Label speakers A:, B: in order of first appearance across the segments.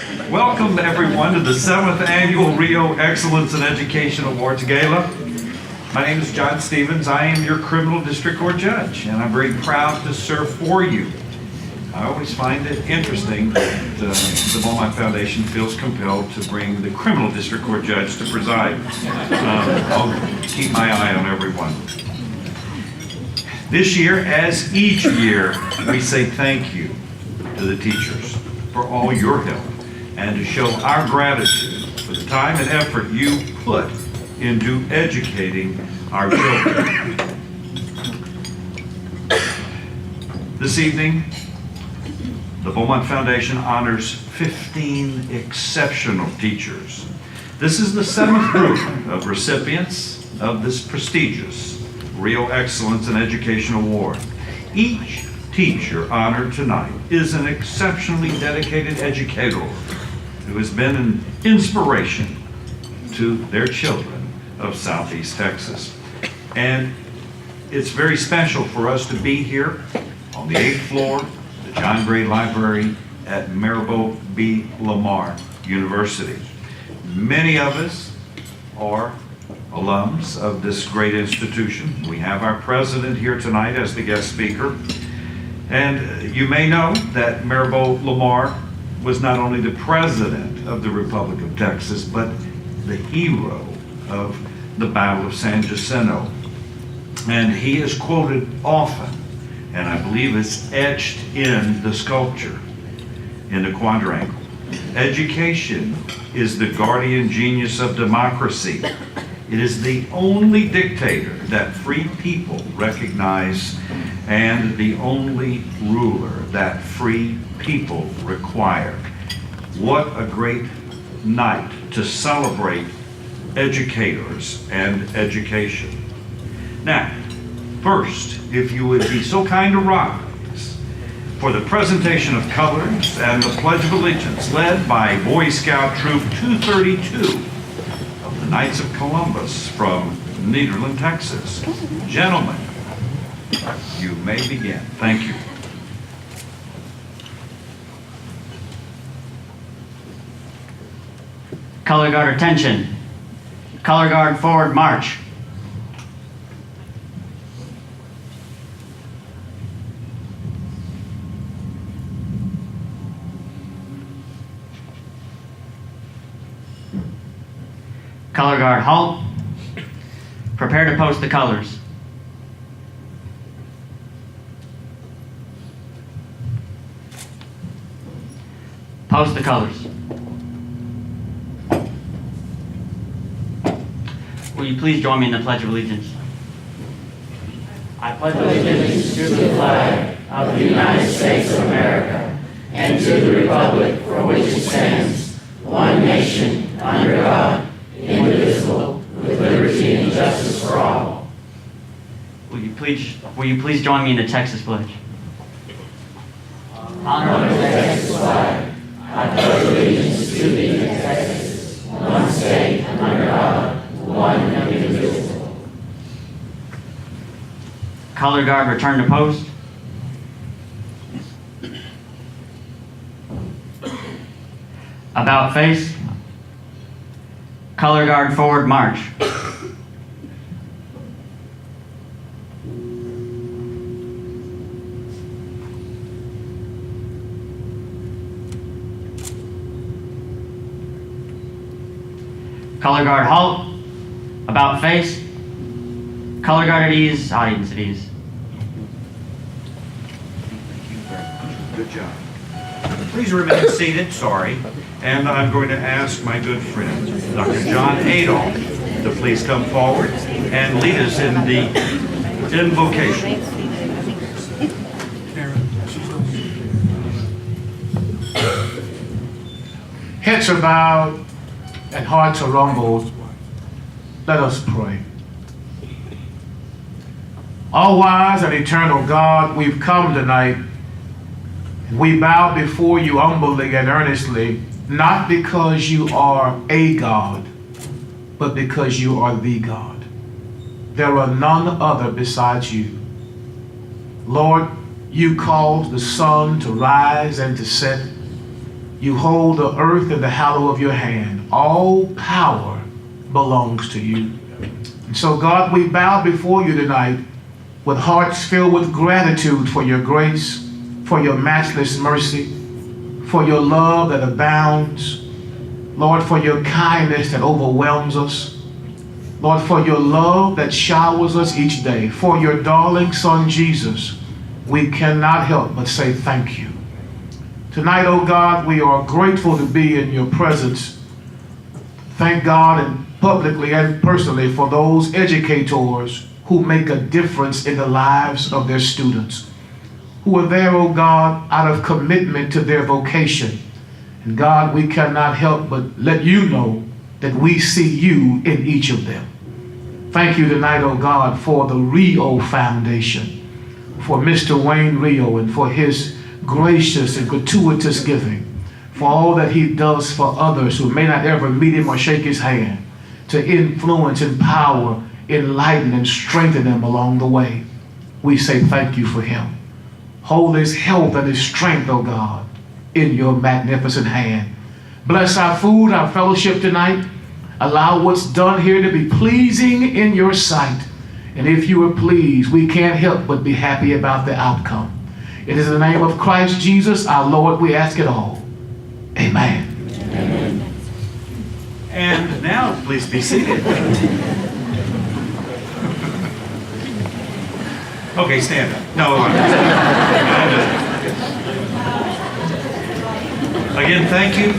A: Welcome everyone to the 7th Annual Reaud Excellence in Education Awards Gala. My name is John Stevens. I am your Criminal District Court Judge, and I'm very proud to serve for you. I always find it interesting that the Beaumont Foundation feels compelled to bring the Criminal District Court Judge to preside. I'll keep my eye on everyone. This year, as each year, we say thank you to the teachers for all your help and to show our gratitude for the time and effort you put into educating our children. This evening, the Beaumont Foundation honors 15 exceptional teachers. This is the 7th group of recipients of this prestigious Reaud Excellence in Education Award. Each teacher honored tonight is an exceptionally dedicated educator who has been an inspiration to their children of Southeast Texas. And it's very special for us to be here on the 8th floor, the John Gray Library at Reaud B. Lamar University. Many of us are alums of this great institution. We have our president here tonight as the guest speaker. And you may know that Reaud Lamar was not only the president of the Republic of Texas, but the hero of the Battle of San Jacinto. And he is quoted often, and I believe it's etched in the sculpture in the quadrangle. Education is the guardian genius of democracy. It is the only dictator that free people recognize and the only ruler that free people require. What a great night to celebrate educators and education. Now, first, if you would be so kind to rise for the presentation of colors and the Pledge of Allegiance led by Boy Scout Troop 232 of the Knights of Columbus from Nederland, Texas. Gentlemen, you may begin. Thank you.
B: Color guard attention. Color guard forward march. Color guard halt. Prepare to post the colors. Post the colors. Will you please join me in the Pledge of Allegiance? I pledge
C: allegiance to the flag of the United States of America and to the republic for which it stands, one nation, under God, indivisible, with liberty and justice for all.
B: Will you please join me in the Texas Pledge?
C: Honor the Texas flag. I pledge allegiance to thee, Texas, one state, under God, one and indivisible.
B: Color guard return to post. About face. Color guard forward march. Color guard halt. About face. Color guard at ease. Audience at ease.
A: Thank you very much. Good job. Please remain seated, sorry. And I'm going to ask my good friend, Dr. John Adolph, to please come forward and lead us in the invocation.
D: Heads are bowed and hearts are rumbled. Let us pray. All wise and eternal God, we've come tonight. We bow before you humbly and earnestly, not because you are a God, but because you are the God. There are none other besides you. Lord, you caused the sun to rise and to set. You hold the earth in the hollow of your hand. All power belongs to you. And so, God, we bow before you tonight with hearts filled with gratitude for your grace, for your matchless mercy, for your love that abounds, Lord, for your kindness that overwhelms us, Lord, for your love that showers us each day, for your darling Son Jesus. We cannot help but say thank you. Tonight, oh God, we are grateful to be in your presence. Thank God, and publicly and personally, for those educators who make a difference in the lives of their students, who are there, oh God, out of commitment to their vocation. And God, we cannot help but let you know that we see you in each of them. Thank you tonight, oh God, for the Reaud Foundation, for Mr. Wayne Reaud, and for his gracious and gratuitous giving, for all that he does for others who may not ever meet him or shake his hand, to influence, empower, enlighten, and strengthen them along the way. We say thank you for him. Hold his health and his strength, oh God, in your magnificent hand. Bless our food, our fellowship tonight. Allow what's done here to be pleasing in your sight. And if you are pleased, we can't help but be happy about the outcome. It is in the name of Christ Jesus, our Lord, we ask it all. Amen.
C: Amen.
A: And now, please be seated. Okay, stand up. No, again, thank you,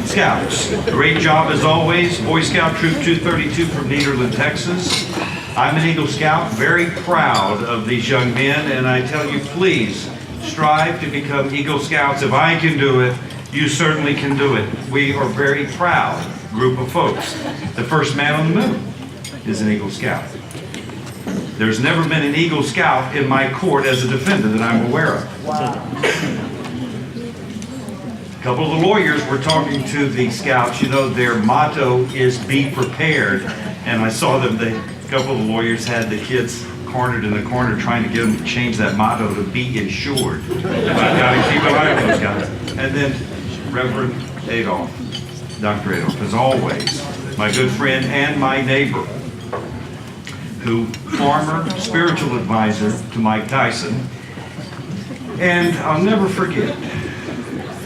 A: Scouts. Great job as always. Boy Scout Troop 232 from Nederland, Texas. I'm an Eagle Scout, very proud of these young men, and I tell you, please strive to become Eagle Scouts. If I can do it, you certainly can do it. We are a very proud group of folks. The first man on the moon is an Eagle Scout. There's never been an Eagle Scout in my court as a defendant that I'm aware of.
C: Wow.
A: A couple of the lawyers were talking to the Scouts. You know, their motto is be prepared. And I saw them, a couple of the lawyers had the kids cornered in the corner trying to get them to change that motto to be insured. I've got to keep an eye on those guys. And then Reverend Adolph, Dr. Adolph, as always, my good friend and my neighbor, who former spiritual advisor to Mike Tyson. And I'll never forget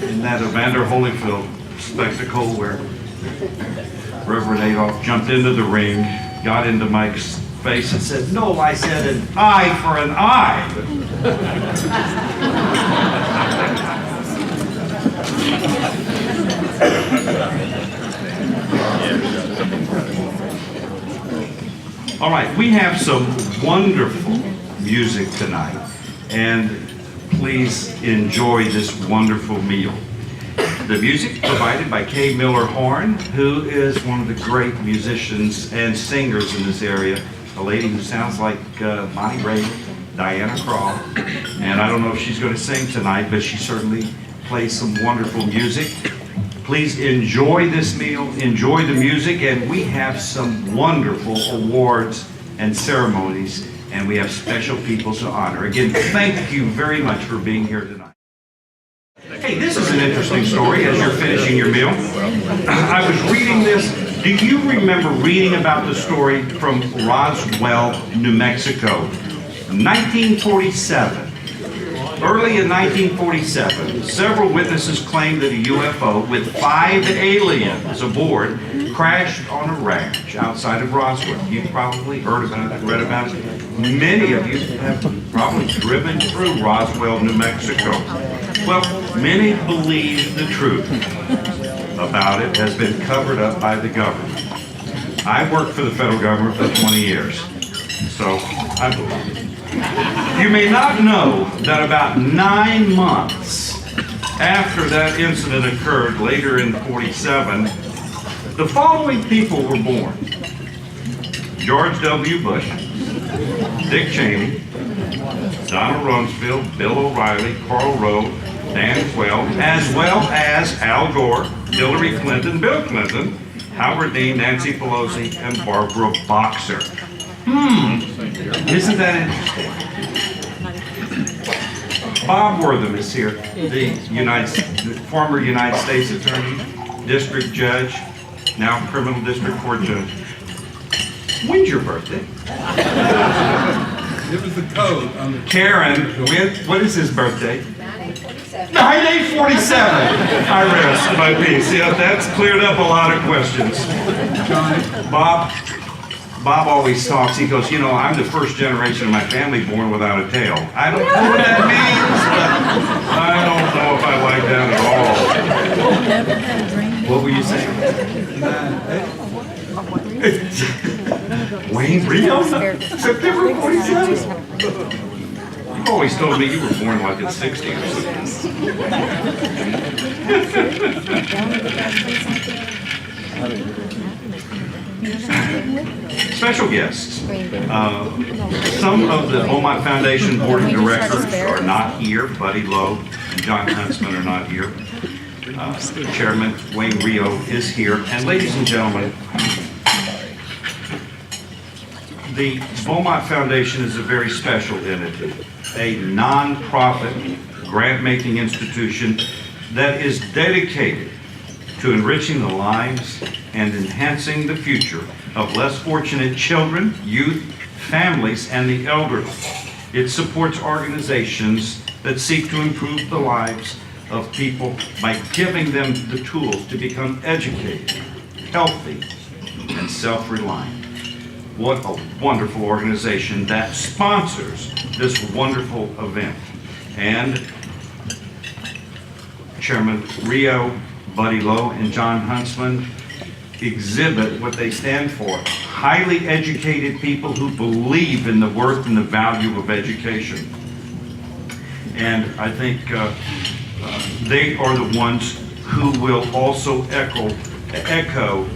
A: in that Evander Holyfield spectacle where Reverend Adolph jumped into the ring, got into Mike's face and said, "No," I said, "an eye for an eye." All right, we have some wonderful music tonight, and please enjoy this wonderful meal. The music provided by Kay Miller Horn, who is one of the great musicians and singers in this area, a lady who sounds like Bonnie Raitt, Diana Krall, and I don't know if she's going to sing tonight, but she certainly plays some wonderful music. Please enjoy this meal, enjoy the music, and we have some wonderful awards and ceremonies, and we have special people to honor. Again, thank you very much for being here tonight. Hey, this is an interesting story as you're finishing your meal. I was reading this. Do you remember reading about the story from Roswell, New Mexico? 1947. Early in 1947, several witnesses claimed that a UFO with 5 aliens aboard crashed on a ranch outside of Roswell. You've probably heard about it, read about it. Many of you have probably driven through Roswell, New Mexico. Well, many believe the truth about it has been covered up by the government. I worked for the federal government for 20 years, so I believe it. You may not know that about 9 months after that incident occurred, later in 47, the following people were born: George W. Bush, Dick Cheney, Donald Rumsfeld, Bill O'Reilly, Karl Rove, Dan Quayle, as well as Al Gore, Hillary Clinton, Bill Clinton, Howard Dean, Nancy Pelosi, and Barbara Boxer. Isn't that interesting? Bob Wortham is here, the former United States Attorney, District Judge, now Criminal District Court Judge. When's your birthday?
E: It was the code on the.
A: Karen, what is his birthday?
C: 9/8/47.
A: 9/8/47. I rest my peace. Yeah, that's cleared up a lot of questions.
E: Johnny,
A: Bob always talks, he goes, I'm the first generation of my family born without a tail. I don't know what that means, but I don't know if I like that at all. What were you saying?
E: 9/8.
A: Wayne Reaud, September 47? You've always told me you were born like in 60 or something. Special guests. Some of the Beaumont Foundation Board of Directors are not here. Buddy Lowe and John Huntsman are not here. Chairman Wayne Reaud is here. And ladies and gentlemen, the Beaumont Foundation is a very special entity, a nonprofit grant-making institution that is dedicated to enriching the lives and enhancing the future of less fortunate children, youth, families, and the elderly. It supports organizations that seek to improve the lives of people by giving them the tools to become educated, healthy, and self-reliant. What a wonderful organization that sponsors this wonderful event. And Chairman Reaud, Buddy Lowe, and John Huntsman exhibit what they stand for. Highly educated people who believe in the worth and the value of education. And I think they are the ones who will also echo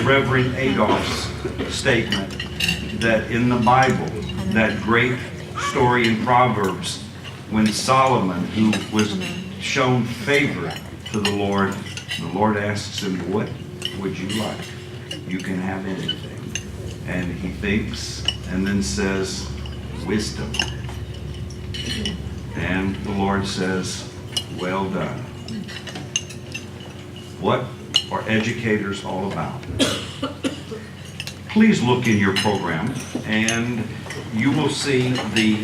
A: Reverend Adolph's statement that in the Bible, that great story in Proverbs, when Solomon, who was shown favor to the Lord asks him, what would you like? You can have anything. And he thinks and then says, wisdom. And the Lord says, well done. What are educators all about? Please look in your program and you will see the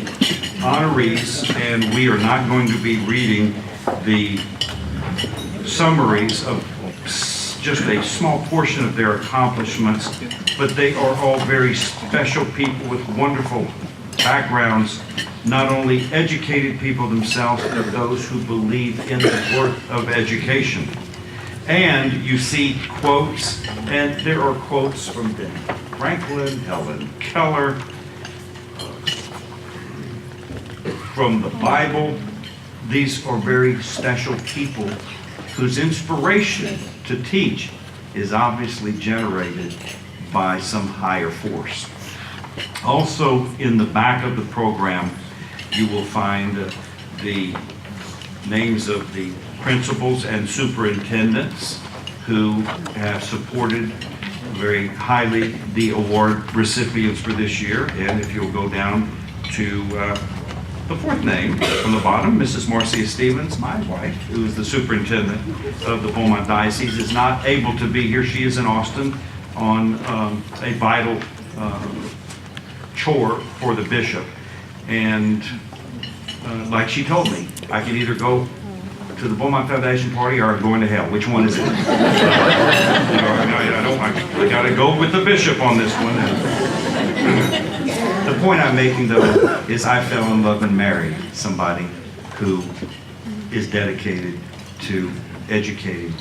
A: honorees, and we are not going to be reading the summaries of just a small portion of their accomplishments, but they are all very special people with wonderful backgrounds, not only educated people themselves, but those who believe in the worth of education. And you see quotes, and there are quotes from Ben Franklin, Helen Keller, from the Bible. These are very special people whose inspiration to teach is obviously generated by some higher force. Also, in the back of the program, you will find the names of the principals and superintendents who have supported very highly the award recipients for this year. And if you'll go down to the fourth name from the bottom, Mrs. Marcia Stevens, my wife, who is the superintendent of the Beaumont Diocese, is not able to be here. She is in Austin on a vital chore for the bishop. And like she told me, I can either go to the Beaumont Foundation party or I'm going to hell. Which one is it? I gotta go with the bishop on this one. The point I'm making, though, is I fell in love and married somebody who is dedicated to educating.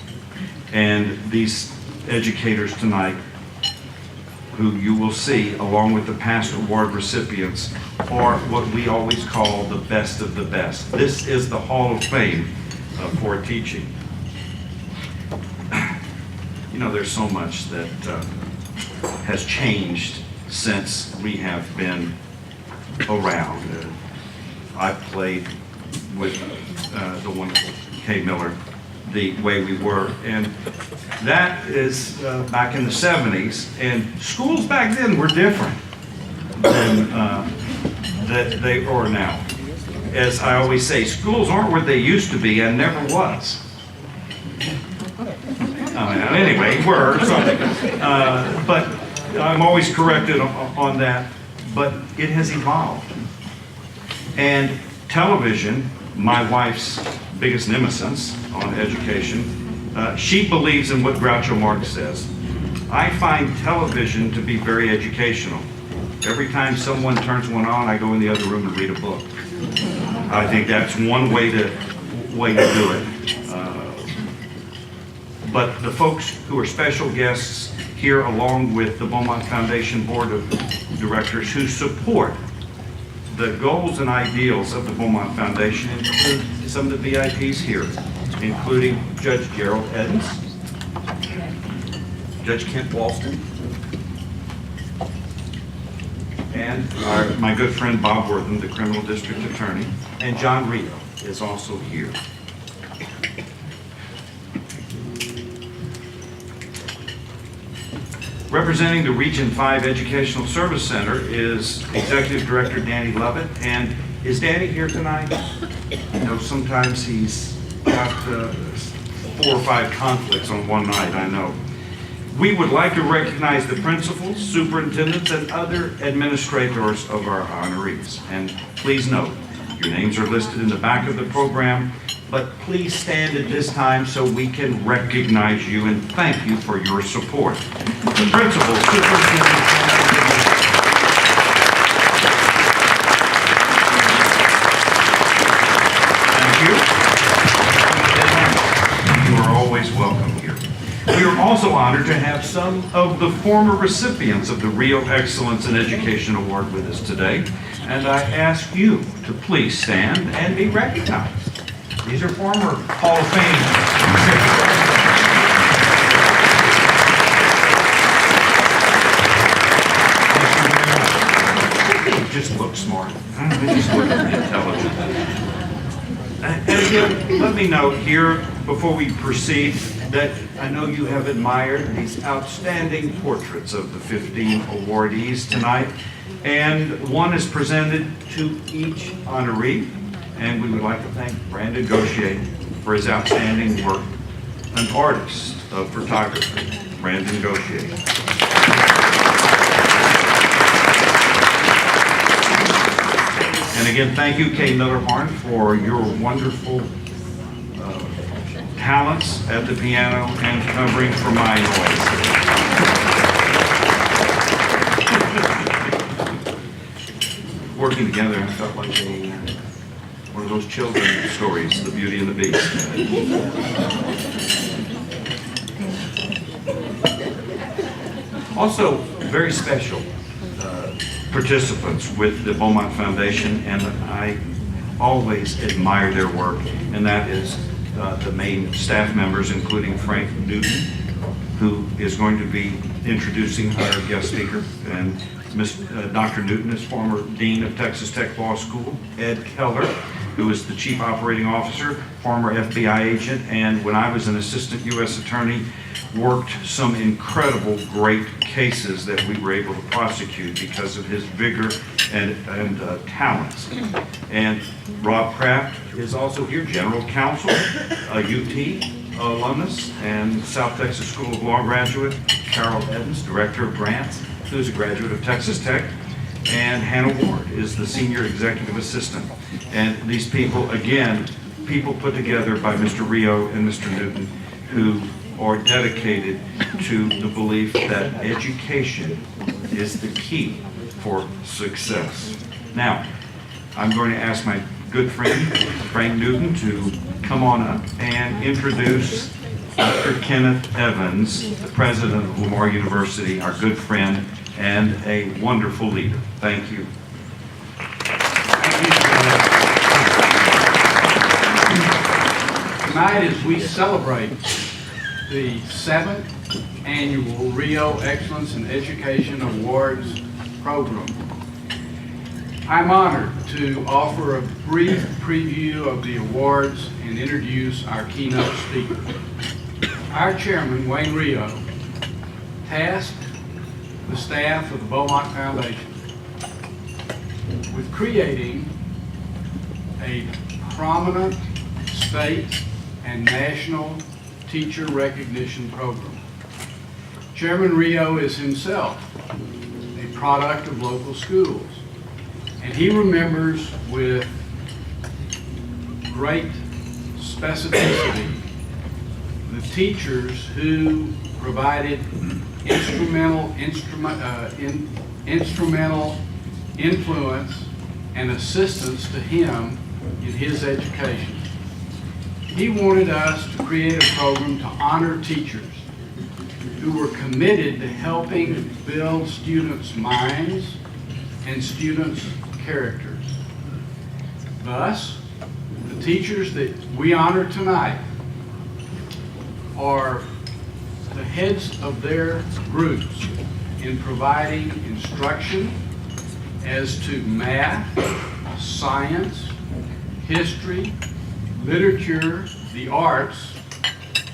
A: And these educators tonight, who you will see, along with the past award recipients, are what we always call the best of the best. This is the Hall of Fame for teaching. You know, there's so much that has changed since we have been around. I've played with the wonderful Kay Miller, The Way We Were, and that is back in the 70s, and schools back then were different than that they are now. as I always say, schools aren't what they used to be and never was. Anyway, were something. But I'm always corrected on that. But it has evolved. And television, my wife's biggest nemesis on education, she believes in what Groucho Marx says. I find television to be very educational. Every time someone turns one on, I go in the other room and read a book. I think that's one way to do it. But the folks who are special guests here, along with the Beaumont Foundation Board of Directors who support the goals and ideals of the Beaumont Foundation, include some of the VIPs here, including Judge Gerald Edens, Judge Kent Walston, and my good friend Bob Wortham, the Criminal District Attorney, and John Reaud is also here. Representing the Region 5 Educational Service Center is Executive Director Danny Lovett. And is Danny here tonight? You know, sometimes he's got 4 or 5 conflicts on one night, I know. We would like to recognize the principals, superintendents, and other administrators of our honorees. And please note, your names are listed in the back of the program, but please stand at this time so we can recognize you and thank you for your support. The principals, superintendents, thank you. You are always welcome here. We are also honored to have some of the former recipients of the Reaud Excellence in Education Award with us today, and I ask you to please stand and be recognized. These are former Hall of Fame recipients. They just look smart. They just look intelligent. And again, let me note here, before we proceed, that I know you have admired these outstanding portraits of the 15 awardees tonight. And one is presented to each honoree. And we would like to thank Brandon Gauthier for his outstanding work. An artist of photography, Brandon Gauthier. And again, thank you, Kay Miller-Harn, for your wonderful talents at the piano and covering for my noise. Working together, I felt like one of those children's stories, The Beauty and the Beast. Also, very special participants with the Beaumont Foundation, and I always admire their work, and that is the main staff members, including Frank Newton, who is going to be introducing our guest speaker, and Dr. Newton is former Dean of Texas Tech Law School. Ed Keller, who is the Chief Operating Officer, former FBI agent, and when I was an Assistant U.S. Attorney, worked some incredible, great cases that we were able to prosecute because of his vigor and talents. And Rob Kraft is also here, General Counsel, a UT alumnus and South Texas School of Law graduate. Carol Edens, Director of Grants, who's a graduate of Texas Tech. And Hannah Ward is the Senior Executive Assistant. And these people, again, people put together by Mr. Reaud and Mr. Newton, who are dedicated to the belief that education is the key for success. Now, I'm going to ask my good friend, Frank Newton, to come on up and introduce Dr. Kenneth Evans, the president of Lamar University, our good friend and a wonderful leader. Thank you.
E: Tonight, as we celebrate the 7th annual Reaud Excellence in Education Awards program, I'm honored to offer a brief preview of the awards and introduce our keynote speaker. Our chairman, Wayne Reaud, tasked the staff of the Beaumont Foundation with creating a prominent state and national teacher recognition program. Chairman Reaud is himself a product of local schools, and he remembers with great specificity the teachers who provided instrumental influence and assistance to him in his education. He wanted us to create a program to honor teachers who were committed to helping build students' minds and students' characters. Thus, the teachers that we honor tonight are the heads of their groups in providing instruction as to math, science, history, literature, the arts,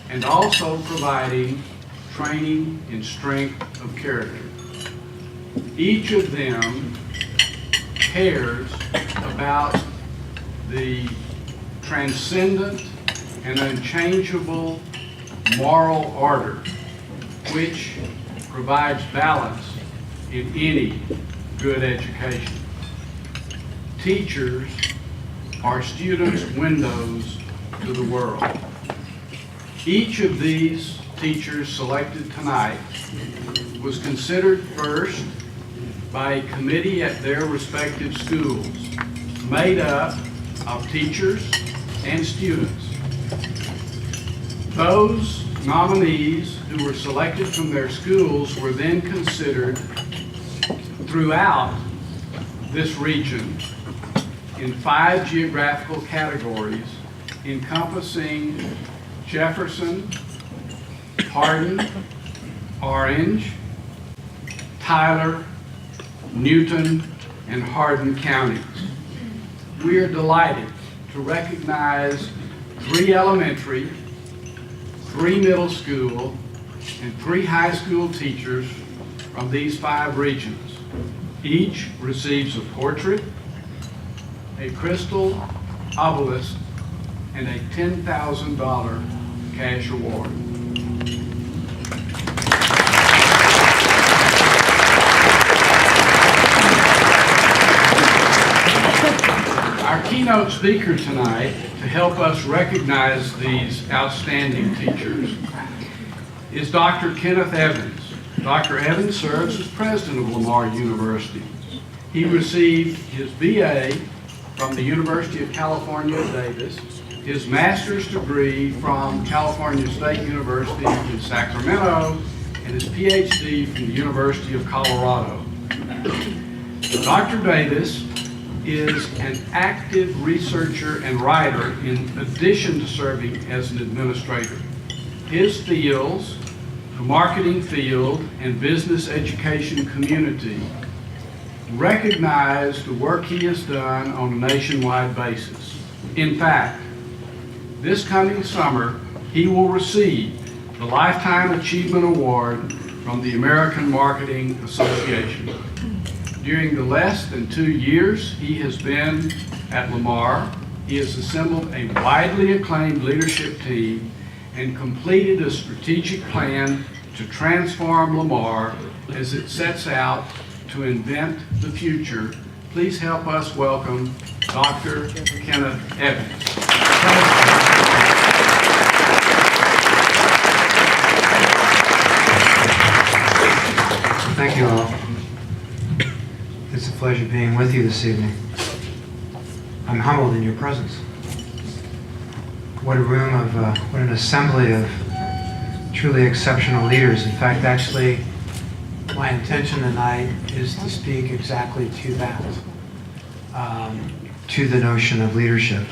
E: and also providing training in strength of character. Each of them cares about the transcendent and unchangeable moral order which provides balance in any good education. Teachers are students' windows to the world. Each of these teachers selected tonight was considered first by a committee at their respective schools, made up of teachers and students. Those nominees who were selected from their schools were then considered throughout this region in 5 geographical categories encompassing Jefferson, Hardin, Orange, Tyler, Newton, and Hardin counties. We are delighted to recognize 3 elementary, 3 middle school, and 3 high school teachers from these 5 regions. Each receives a portrait, a crystal obelisk, and a $10,000 cash award. Our keynote speaker tonight, to help us recognize these outstanding teachers, is Dr. Kenneth Evans. Dr. Evans serves as president of Lamar University. He received his BA from the University of California, Davis, his master's degree from California State University in Sacramento, and his PhD from the University of Colorado. Dr. Davis is an active researcher and writer in addition to serving as an administrator. His fields, the marketing field and business education community, recognize the work he has done on a nationwide basis. In fact, this coming summer, he will receive the Lifetime Achievement Award from the American Marketing Association. During the less than 2 years he has been at Lamar, he has assembled a widely acclaimed leadership team and completed a strategic plan to transform Lamar as it sets out to invent the future. Please help us welcome Dr. Kenneth Evans.
F: Thank you all. It's a pleasure being with you this evening. I'm humbled in your presence. What a room of, what an assembly of truly exceptional leaders. In fact, actually, my intention tonight is to speak exactly to that, to the notion of leadership.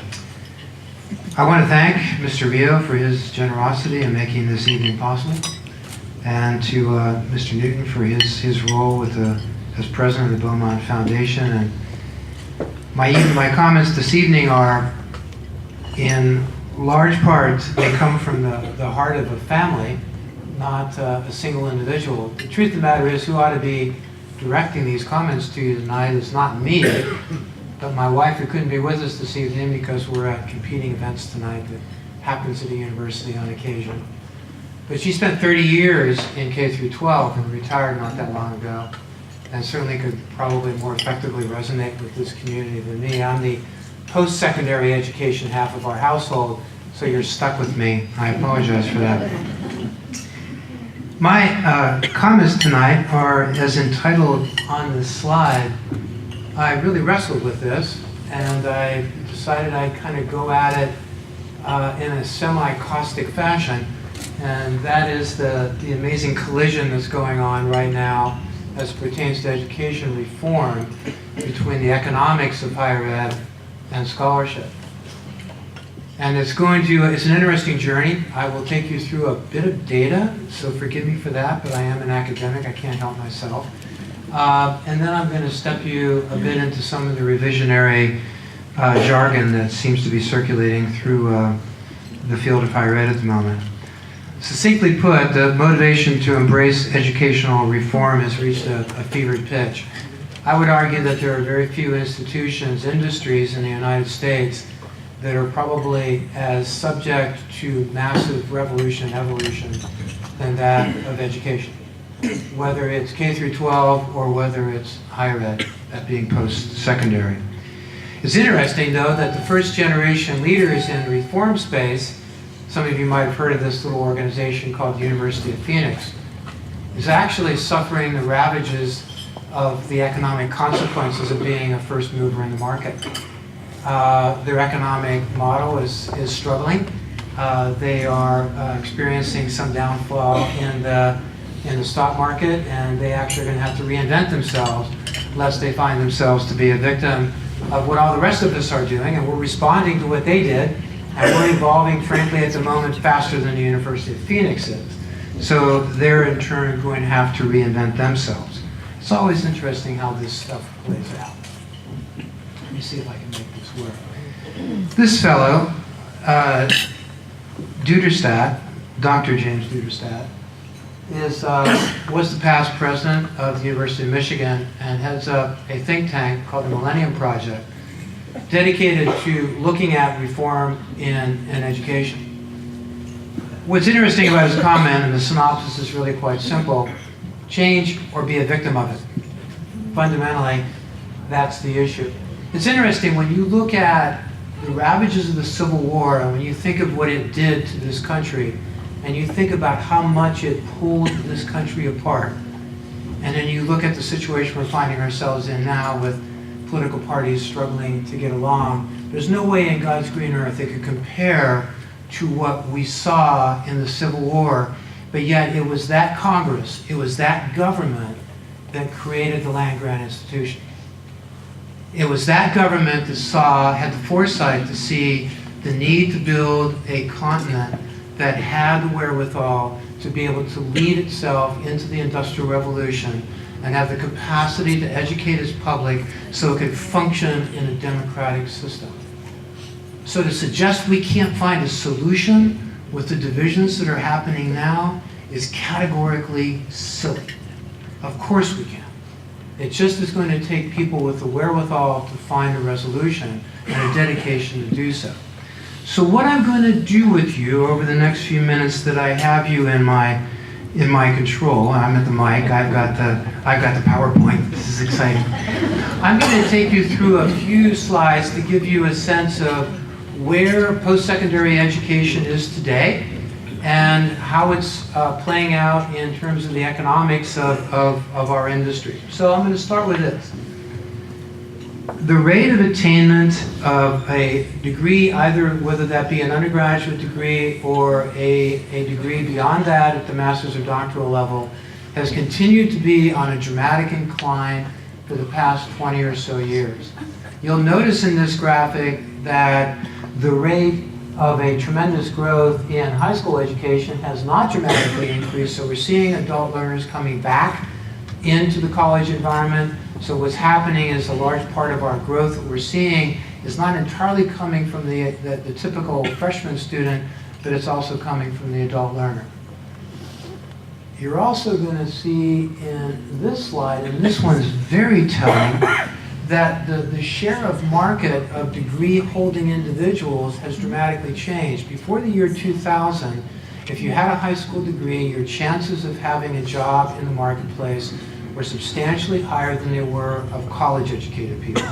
F: I want to thank Mr. Reaud for his generosity in making this evening possible, and to Mr. Newton for his role with as president of the Beaumont Foundation. And my comments this evening are, in large part, they come from the heart of a family, not a single individual. The truth of the matter is, who ought to be directing these comments to you tonight is not me, but my wife, who couldn't be with us this evening because we're at competing events tonight that happens at the university on occasion. But she spent 30 years in K through 12 and retired not that long ago, and certainly could probably more effectively resonate with this community than me. I'm the post-secondary education half of our household, so you're stuck with me. I apologize for that. My comments tonight are as entitled on this slide. I really wrestled with this, and I decided I'd kind of go at it in a semi-caustic fashion, and that is the amazing collision that's going on right now as it pertains to education reform between the economics of higher ed and scholarship. And it's an interesting journey. I will take you through a bit of data, so forgive me for that, but I am an academic, I can't help myself. And then I'm going to step you a bit into some of the revisionary jargon that seems to be circulating through the field of higher ed at the moment. Succinctly put, the motivation to embrace educational reform has reached a fevered pitch. I would argue that there are very few institutions, industries in the United States that are probably as subject to massive revolution and evolution than that of education. Whether it's K through 12 or whether it's higher ed, that being post-secondary. It's interesting, though, that the first generation leaders in the reform space, some of you might have heard of this little organization called the University of Phoenix, is actually suffering the ravages of the economic consequences of being a first mover in the market. Their economic model is struggling. They are experiencing some downfall in the stock market, and they actually are going to have to reinvent themselves lest they find themselves to be a victim of what all the rest of us are doing, and we're responding to what they did, and we're evolving, frankly, at the moment faster than the University of Phoenix is. So they're in turn going to have to reinvent themselves. It's always interesting how this stuff plays out. Let me see if I can make this work. This fellow, Duderstadt, Dr. James Duderstadt, was the past president of the University of Michigan and heads up a think tank called the Millennium Project, dedicated to looking at reform in education. What's interesting about his comment, and the synopsis is really quite simple: change or be a victim of it. Fundamentally, that's the issue. It's interesting when you look at the ravages of the Civil War and when you think of what it did to this country, and you think about how much it pulled this country apart, and then you look at the situation we're finding ourselves in now with political parties struggling to get along, there's no way in God's green earth they could compare to what we saw in the Civil War. But yet it was that Congress, it was that government that created the land-grant institution. It was that government that had the foresight to see the need to build a continent that had the wherewithal to be able to lead itself into the Industrial Revolution and have the capacity to educate its public so it could function in a democratic system. So to suggest we can't find a solution with the divisions that are happening now is categorically silly. Of course we can. It just is going to take people with the wherewithal to find a resolution and a dedication to do so. So what I'm going to do with you over the next few minutes that I have you in my control, I'm at the mic, I've got the PowerPoint, this is exciting. I'm going to take you through a few slides to give you a sense of where post-secondary education is today and how it's playing out in terms of the economics of our industry. So I'm going to start with this. The rate of attainment of a degree, either whether that be an undergraduate degree or a degree beyond that at the master's or doctoral level, has continued to be on a dramatic incline for the past 20 or so years. You'll notice in this graphic that the rate of a tremendous growth in high school education has not dramatically increased, so we're seeing adult learners coming back into the college environment. So what's happening is a large part of our growth that we're seeing is not entirely coming from the typical freshman student, but it's also coming from the adult learner. You're also going to see in this slide, and this one is very telling, that the share of market of degree-holding individuals has dramatically changed. Before the year 2000, if you had a high school degree, your chances of having a job in the marketplace were substantially higher than they were of college-educated people.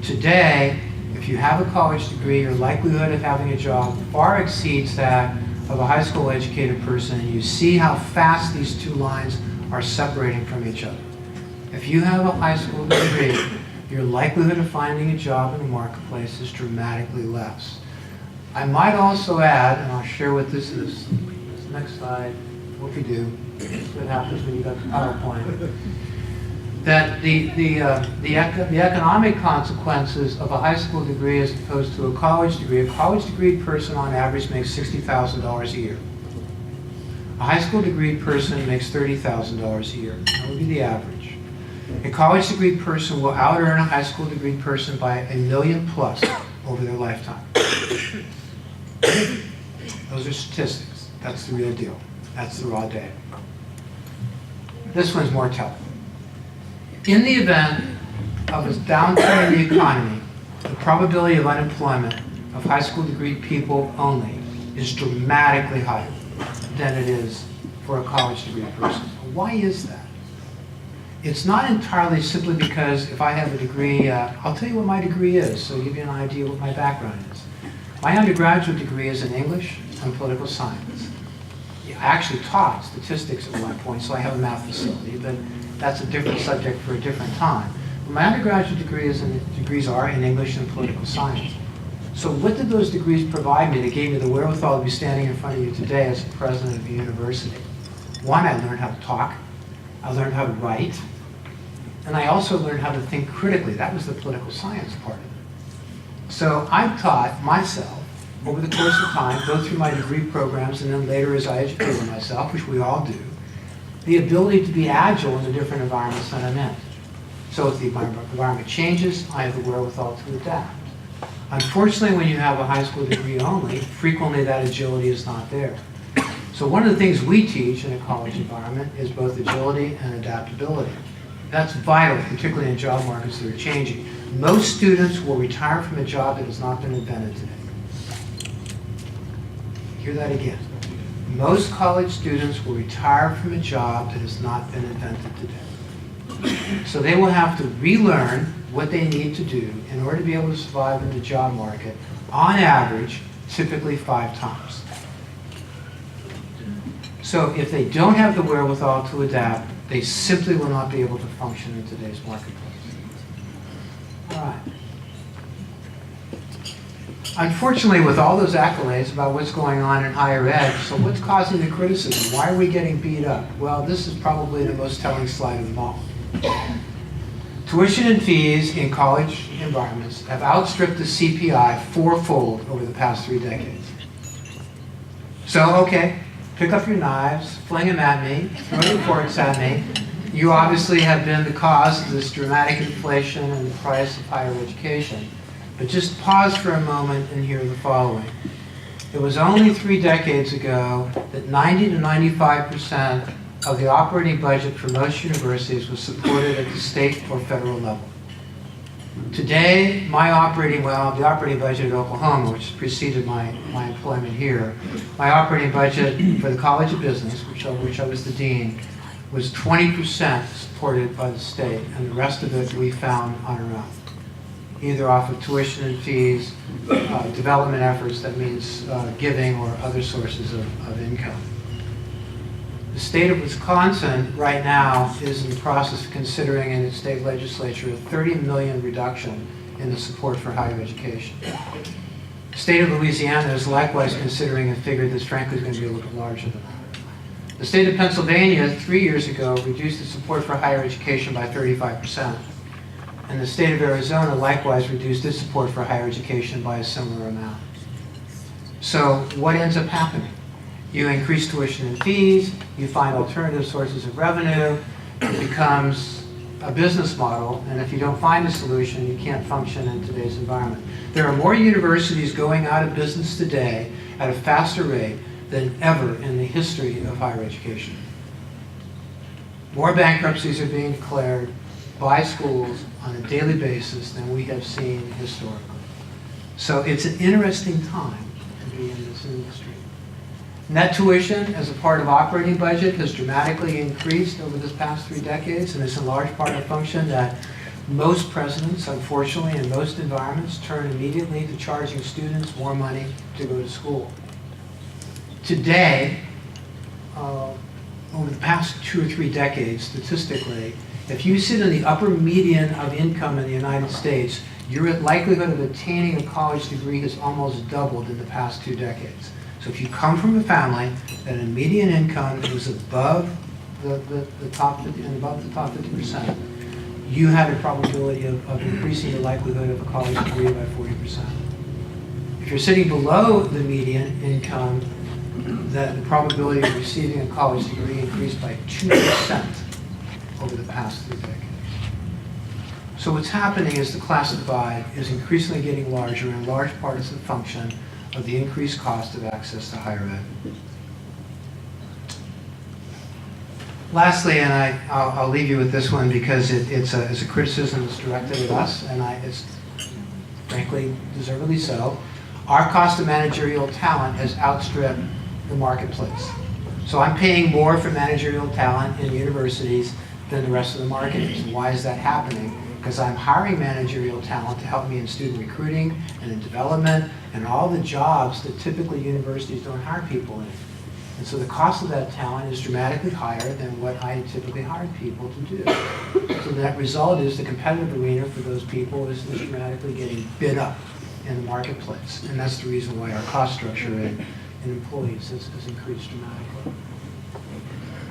F: Today, if you have a college degree, your likelihood of having a job far exceeds that of a high school educated person, and you see how fast these two lines are separating from each other. If you have a high school degree, your likelihood of finding a job in the marketplace is dramatically less. I might also add, and I'll share what this is. This next slide, what we do, that's what happens when you got the PowerPoint. That the economic consequences of a high school degree as opposed to a college degree person on average makes $60,000 a year. A high school degree person makes $30,000 a year. That would be the average. A college degree person will out-earn a high school degree person by $1 million plus over their lifetime. Those are statistics. That's the real deal. That's the raw data. This one's more telling. In the event of a downturn in the economy, the probability of unemployment of high school degree people only is dramatically higher than it is for a college degree person. Why is that? It's not entirely simply because if I have a degree, I'll tell you what my degree is, so I'll give you an idea what my background is. My undergraduate degree is in English and political science. I actually taught statistics at one point, so I have a math facility, but that's a different subject for a different time. My undergraduate degrees are in English and political science. So what did those degrees provide me that gave me the wherewithal to be standing in front of you today as the president of a university? One, I learned how to talk. I learned how to write. And I also learned how to think critically. That was the political science part of it. So I've taught myself over the course of time, both through my degree programs and then later as I educated myself, which we all do, the ability to be agile in the different environments that I'm in. So if the environment changes, I have the wherewithal to adapt. Unfortunately, when you have a high school degree only, frequently that agility is not there. So one of the things we teach in a college environment is both agility and adaptability. That's vital, particularly in job markets that are changing. Most students will retire from a job that has not been invented today. Hear that again. Most college students will retire from a job that has not been invented today. So they will have to relearn what they need to do in order to be able to survive in the job market, on average, typically 5 times. So if they don't have the wherewithal to adapt, they simply will not be able to function in today's marketplace. All right. Unfortunately, with all those accolades about what's going on in higher ed, so what's causing the criticism? Why are we getting beat up? Well, this is probably the most telling slide of them all. Tuition and fees in college environments have outstripped the CPI 4-fold over the past 3 decades. So, okay, pick up your knives, fling them at me, throw your forks at me. You obviously have been the cause of this dramatic inflation in the price of higher education. But just pause for a moment and hear the following. It was only 3 decades ago that 90 to 95% of the operating budget for most universities was supported at the state or federal level. Today, the operating budget at Oklahoma, which preceded my employment here, my operating budget for the College of Business, which I was the dean, was 20% supported by the state, and the rest of it we found on our own, either off of tuition and fees, development efforts, that means giving or other sources of income. The state of Wisconsin right now is in the process of considering in its state legislature a $30 million reduction in the support for higher education. The state of Louisiana is likewise considering a figure that's frankly going to be a little bit larger than that. The state of Pennsylvania 3 years ago reduced the support for higher education by 35%. And the state of Arizona likewise reduced its support for higher education by a similar amount. So what ends up happening? You increase tuition and fees, you find alternative sources of revenue, it becomes a business model, and if you don't find a solution, you can't function in today's environment. There are more universities going out of business today at a faster rate than ever in the history of higher education. More bankruptcies are being declared, by schools on a daily basis than we have seen historically. So it's an interesting time to be in this industry. Net tuition as a part of operating budget has dramatically increased over this past 3 decades, and it's in large part a function that most presidents, unfortunately, in most environments, turn immediately to charging students more money to go to school. Today, over the past 2 or 3 decades, statistically, if you sit in the upper median of income in the United States, your likelihood of attaining a college degree has almost doubled in the past 2 decades. So if you come from a family that a median income is above the top 50, and above the top 50%, you have a probability of increasing the likelihood of a college degree by 40%. If you're sitting below the median income, the probability of receiving a college degree increased by 2% over the past 3 decades. So what's happening is the class divide is increasingly getting larger, and in large part is a function of the increased cost of access to higher ed. Lastly, and I'll leave you with this one because it's a criticism that's directed at us, and it's frankly deservedly so. Our cost of managerial talent has outstripped the marketplace. So I'm paying more for managerial talent in universities than the rest of the market is. And why is that happening? Because I'm hiring managerial talent to help me in student recruiting and in development and all the jobs that typically universities don't hire people in. And so the cost of that talent is dramatically higher than what I typically hired people to do. So the net result is the competitive arena for those people is dramatically getting bid up in the marketplace. And that's the reason why our cost structure in employees has increased dramatically.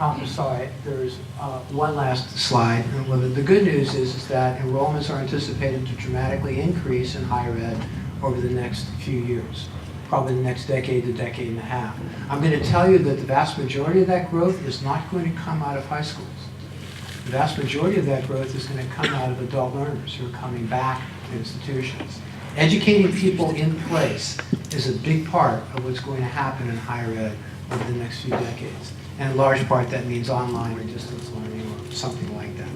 F: I'm sorry, there's one last slide. Well, the good news is that enrollments are anticipated to dramatically increase in higher ed over the next few years, probably the next decade to decade and a half. I'm going to tell you that the vast majority of that growth is not going to come out of high schools. The vast majority of that growth is going to come out of adult learners who are coming back to institutions. Educating people in place is a big part of what's going to happen in higher ed over the next few decades. And in large part, that means online or distance learning or something like that.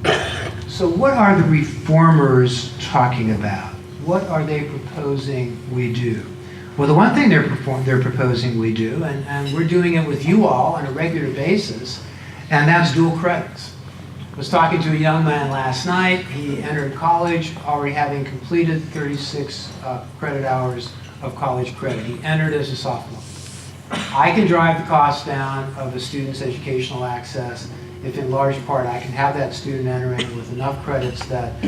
F: Okay. So what are the reformers talking about? What are they proposing we do? Well, the one thing they're proposing we do, and we're doing it with you all on a regular basis, and that's dual credits. I was talking to a young man last night. He entered college already having completed 36 credit hours of college credit. He entered as a sophomore. I can drive the cost down of a student's educational access if in large part I can have that student entering with enough credits that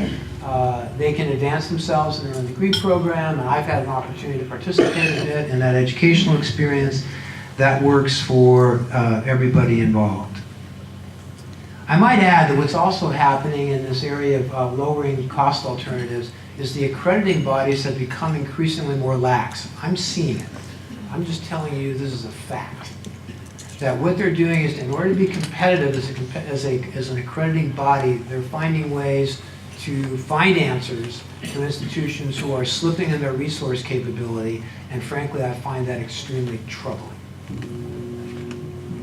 F: they can advance themselves in their own degree program, and I've had an opportunity to participate a bit in that educational experience that works for everybody involved. I might add that what's also happening in this area of lowering cost alternatives is the accrediting bodies have become increasingly more lax. I'm seeing it. I'm just telling you this is a fact. That what they're doing is, in order to be competitive as an accrediting body, they're finding ways to find answers to institutions who are slipping in their resource capability, and frankly, I find that extremely troubling.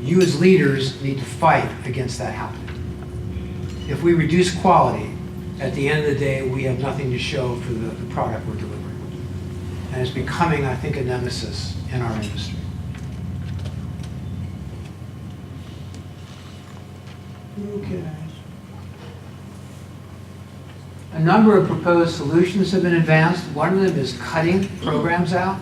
F: You as leaders need to fight against that happening. If we reduce quality, at the end of the day, we have nothing to show for the product we're delivering. And it's becoming, I think, a nemesis in our industry. Okay. A number of proposed solutions have been advanced. One of them is cutting programs out.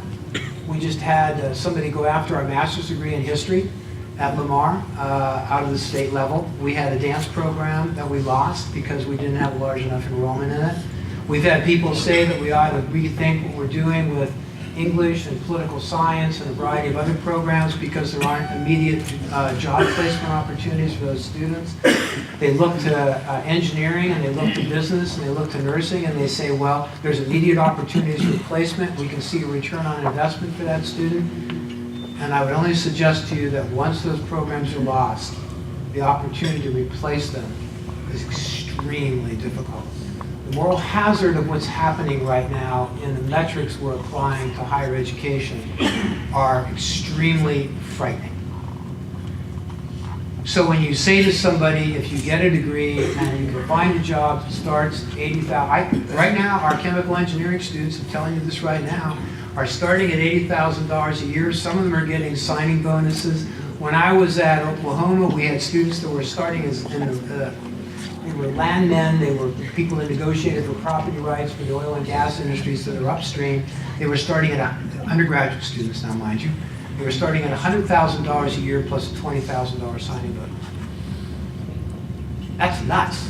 F: We just had somebody go after our master's degree in history at Lamar out of the state level. We had a dance program that we lost because we didn't have a large enough enrollment in it. We've had people say that we ought to rethink what we're doing with English and political science and a variety of other programs because there aren't immediate job placement opportunities for those students. They look to engineering and they look to business and they look to nursing and they say, well, there's immediate opportunities for placement. We can see a return on investment for that student. And I would only suggest to you that once those programs are lost, the opportunity to replace them is extremely difficult. The moral hazard of what's happening right now in the metrics we're applying to higher education are extremely frightening. So when you say to somebody, if you get a degree and you can find a job that starts $80,000, right now, our chemical engineering students, I'm telling you this right now, are starting at $80,000 a year. Some of them are getting signing bonuses. When I was at Oklahoma, we had students that were starting as they were landmen, they were people that negotiated for property rights for the oil and gas industries that are upstream. They were starting at undergraduate students now, mind you. They were starting at $100,000 a year plus a $20,000 signing bonus. That's nuts.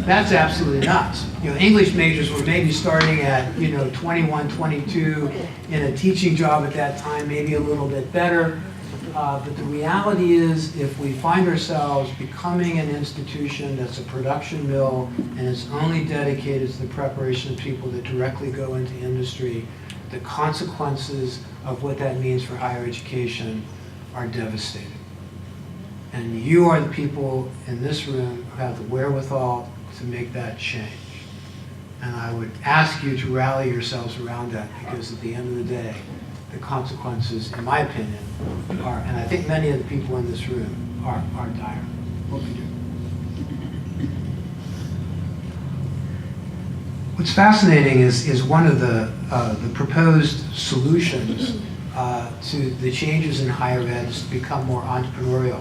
F: That's absolutely nuts. You know, English majors were maybe starting at, 21, 22 in a teaching job at that time, maybe a little bit better. But the reality is, if we find ourselves becoming an institution that's a production mill and it's only dedicated to the preparation of people that directly go into industry, the consequences of what that means for higher education are devastating. And you are the people in this room who have the wherewithal to make that change. And I would ask you to rally yourselves around that, because at the end of the day, the consequences, in my opinion, are, and I think many of the people in this room are dire. What we do. What's fascinating is one of the proposed solutions to the changes in higher ed is to become more entrepreneurial.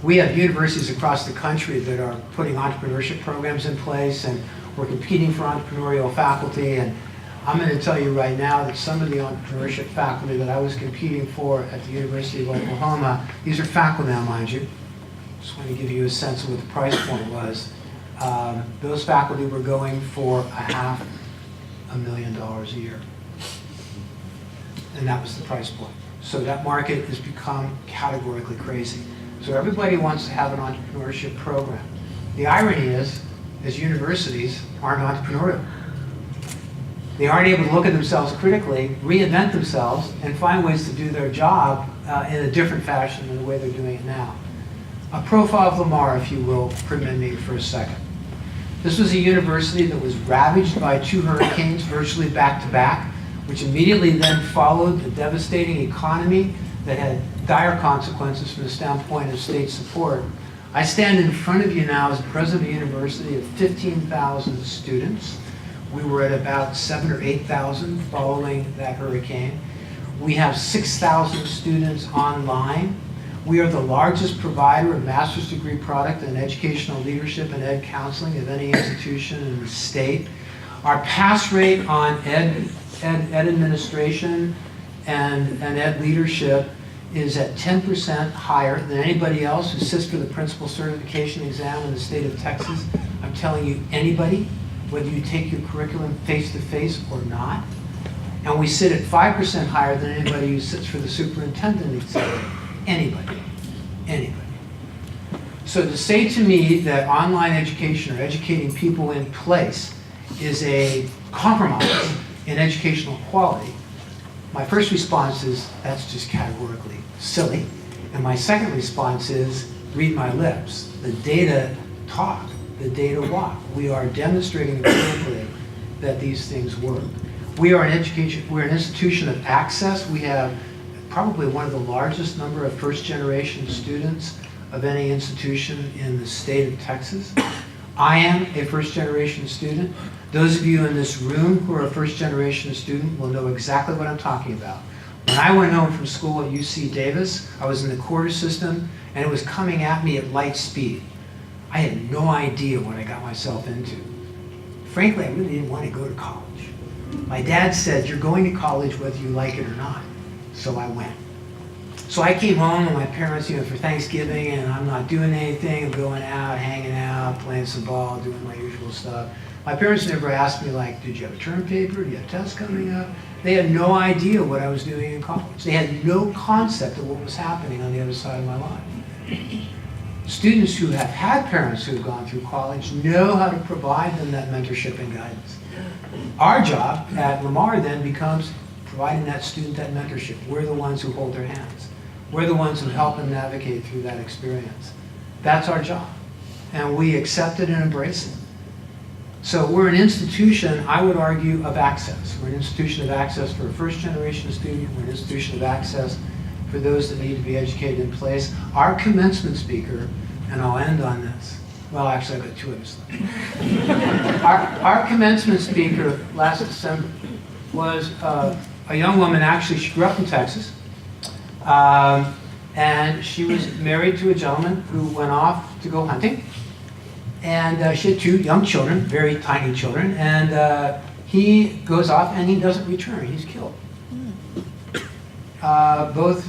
F: We have universities across the country that are putting entrepreneurship programs in place, and we're competing for entrepreneurial faculty. And I'm going to tell you right now that some of the entrepreneurship faculty that I was competing for at the University of Oklahoma, these are faculty now, mind you. Just want to give you a sense of what the price point was. Those faculty were going for $500,000 a year. And that was the price point. So that market has become categorically crazy. So everybody wants to have an entrepreneurship program. The irony is universities aren't entrepreneurial. They aren't able to look at themselves critically, reinvent themselves, and find ways to do their job in a different fashion than the way they're doing it now. A profile of Lamar, if you will, permit me for a second. This was a university that was ravaged by 2 hurricanes virtually back to back, which immediately then followed a devastating economy that had dire consequences from the standpoint of state support. I stand in front of you now as president of a university of 15,000 students. We were at about 7,000 or 8,000 following that hurricane. We have 6,000 students online. We are the largest provider of master's degree product in educational leadership and ed counseling of any institution in the state. Our pass rate on ed administration and ed leadership is at 10% higher than anybody else who sits for the principal certification exam in the state of Texas. I'm telling you, anybody, whether you take your curriculum face-to-face or not. And we sit at 5% higher than anybody who sits for the superintendent exam. Anybody. So to say to me that online education or educating people in place is a compromise in educational quality, my first response is, that's just categorically silly. And my second response is, read my lips. The data talk, the data walk. We are demonstrating empirically that these things work. We are an institution of access. We have probably one of the largest number of first-generation students of any institution in the state of Texas. I am a first-generation student. Those of you in this room who are a first-generation student will know exactly what I'm talking about. When I went home from school at UC Davis, I was in the quarter system, and it was coming at me at light speed. I had no idea what I got myself into. Frankly, I really didn't want to go to college. My dad said, you're going to college whether you like it or not. So I went. So I came home and my parents, for Thanksgiving, and I'm not doing anything. I'm going out, hanging out, playing some ball, doing my usual stuff. My parents never asked me, did you have a term paper? Do you have tests coming up? They had no idea what I was doing in college. They had no concept of what was happening on the other side of my life. Students who have had parents who have gone through college know how to provide them that mentorship and guidance. Our job at Lamar then becomes providing that student that mentorship. We're the ones who hold their hands. We're the ones who help them navigate through that experience. That's our job. And we accept it and embrace it. So we're an institution, I would argue, of access. We're an institution of access for a first-generation student. We're an institution of access for for those that need to be educated in place. Our commencement speaker, and I'll end on this. Well, actually, I've got two others. Our commencement speaker last December was a young woman. Actually, she grew up in Texas. And she was married to a gentleman who went off to go hunting. And she had two young children, very tiny children. And he goes off and he doesn't return. He's killed. Both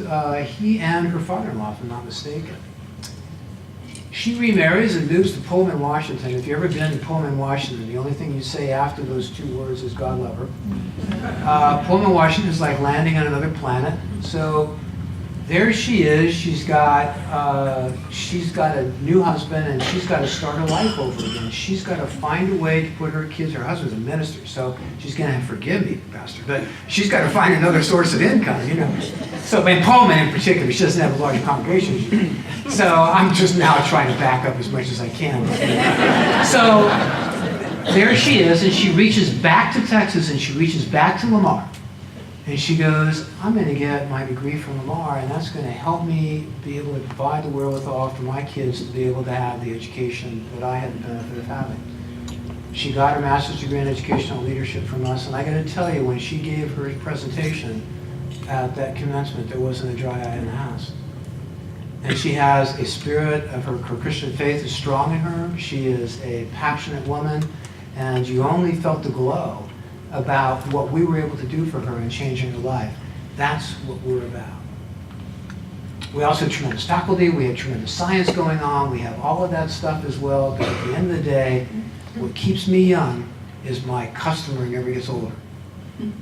F: he and her father-in-law, if I'm not mistaken. She remarries and moves to Pullman, Washington. If you've ever been to Pullman, Washington, the only thing you say after those two words is God love her. Pullman, Washington is like landing on another planet. So there she is. She's got a new husband, and she's got to start her life over again. She's got to find a way to put her kids. Her husband's a minister, so she's going to forgive me, Pastor, but she's got to find another source of income, you know. So in Pullman in particular, she doesn't have a large congregation. So I'm just now trying to back up as much as I can. So there she is, and she reaches back to Texas, and she reaches back to Lamar. And she goes, I'm going to get my degree from Lamar, and that's going to help me be able to provide the wherewithal for my kids to be able to have the education that I had the benefit of having. She got her master's degree in educational leadership from us, and I got to tell you, when she gave her presentation at that commencement, there wasn't a dry eye in the house. And she has a spirit of her Christian faith is strong in her. She is a passionate woman, and you only felt the glow about what we were able to do for her in changing her life. That's what we're about. We also have tremendous faculty, we have tremendous science going on, we have all of that stuff as well, but at the end of the day, what keeps me young is my customer who never gets older. And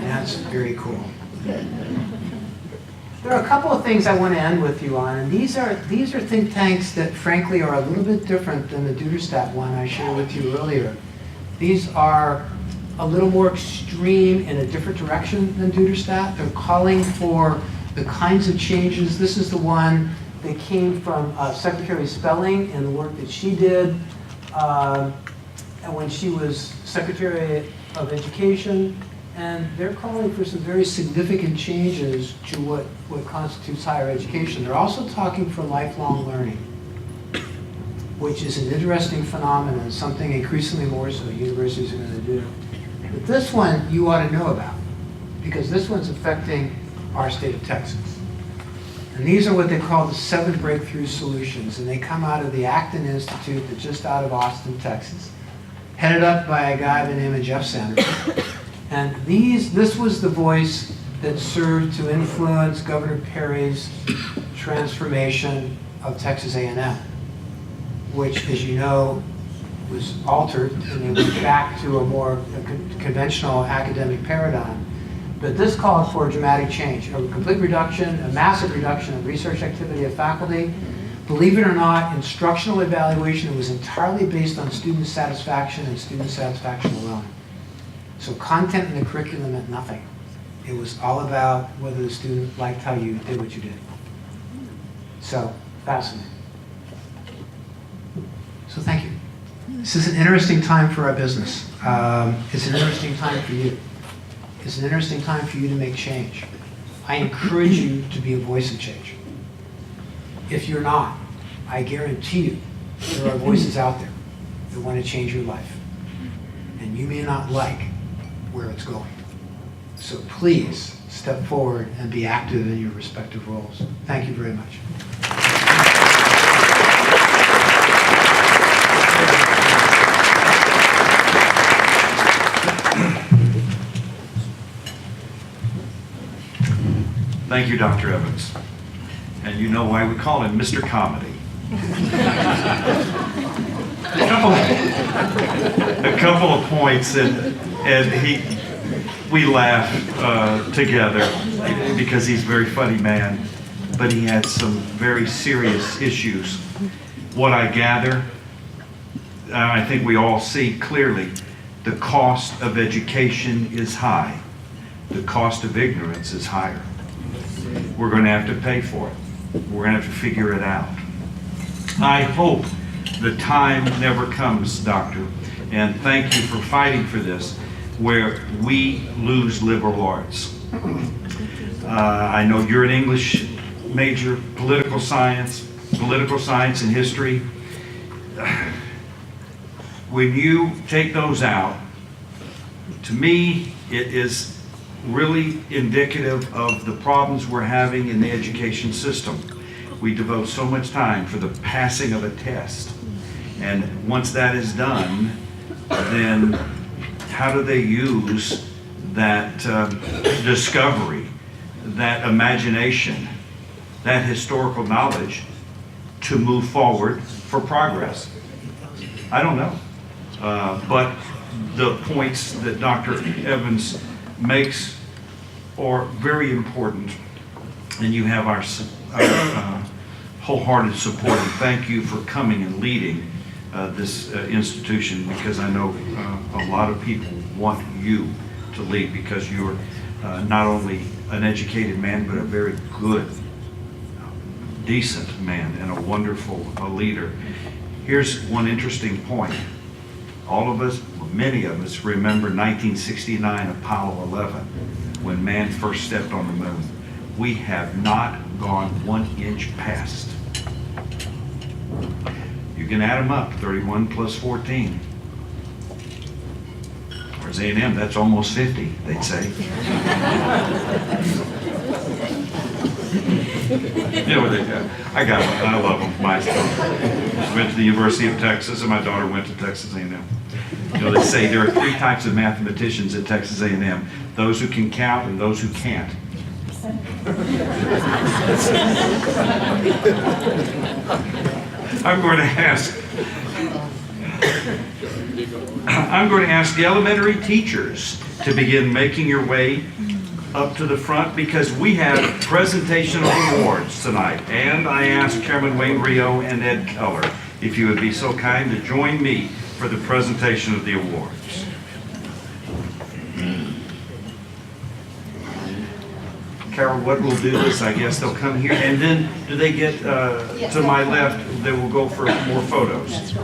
F: that's very cool. There are a couple of things I want to end with you on, and these are think tanks that frankly are a little bit different than the Duderstadt one I shared with you earlier. These are a little more extreme in a different direction than Duderstadt. They're calling for the kinds of changes. This is the one that came from Secretary Spelling and the work that she did and when she was Secretary of Education. And they're calling for some very significant changes to what constitutes higher education. They're also talking for lifelong learning, which is an interesting phenomenon, something increasingly more so universities are going to do. But this one you ought to know about, because this one's affecting our state of Texas. And these are what they call the 7 breakthrough solutions, and they come out of the Acton Institute that's just out of Austin, Texas, headed up by a guy by the name of Jeff Sanderson. And this was the voice that served to influence Governor Perry's transformation of Texas A&M. Which, as you know, was altered, and they went back to a more conventional academic paradigm. But this called for a dramatic change, a complete reduction, a massive reduction of research activity of faculty. Believe it or not, instructional evaluation was entirely based on student satisfaction and student satisfaction alone. So content in the curriculum meant nothing. It was all about whether the student liked how you did what you did. So, fascinating. So thank you. This is an interesting time for our business. It's an interesting time for you. It's an interesting time for you to make change. I encourage you to be a voice of change. If you're not, I guarantee you there are voices out there that want to change your life. And you may not like where it's going. So please step forward and be active in your respective roles. Thank you very much.
A: Thank you, Dr. Evans. And you know why we call him Mr. Comedy. A couple of points, and we laugh together because he's a very funny man, but he had some very serious issues. What I gather, I think we all see clearly, the cost of education is high. The cost of ignorance is higher. We're going to have to pay for it. We're going to have to figure it out. I hope the time never comes, Doctor, and thank you for fighting for this, where we lose liberal arts. I know you're an English major, political science and history. When you take those out, to me, it is really indicative of the problems we're having in the education system. We devote so much time for the passing of a test. And once that is done, then how do they use that discovery, that imagination, that historical knowledge to move forward for progress? I don't know. But the points that Dr. Evans makes are very important, and you have our wholehearted support. And thank you for coming and leading this institution, because I know a lot of people want you to lead, because you're not only an educated man, but a very good, decent man and a wonderful leader. Here's one interesting point. All of us, many of us, remember 1969 Apollo 11, when man first stepped on the moon. We have not gone 1 inch past. You can add them up, 31 plus 14. Whereas A&M, that's almost 50, they'd say. You know, I got them. I love them. My went to the University of Texas, and my daughter went to Texas A&M. You know, they say there are 3 types of mathematicians at Texas A&M: those who can count and those who can't. I'm going to ask the elementary teachers to begin making your way up to the front, because we have presentation of awards tonight. And I ask Chairman Wayne Reaud and Ed Keller if you would be so kind to join me for the presentation of the awards. Carol, what we'll do is, I guess they'll come here, and then do they get to my left? They will go for more photos.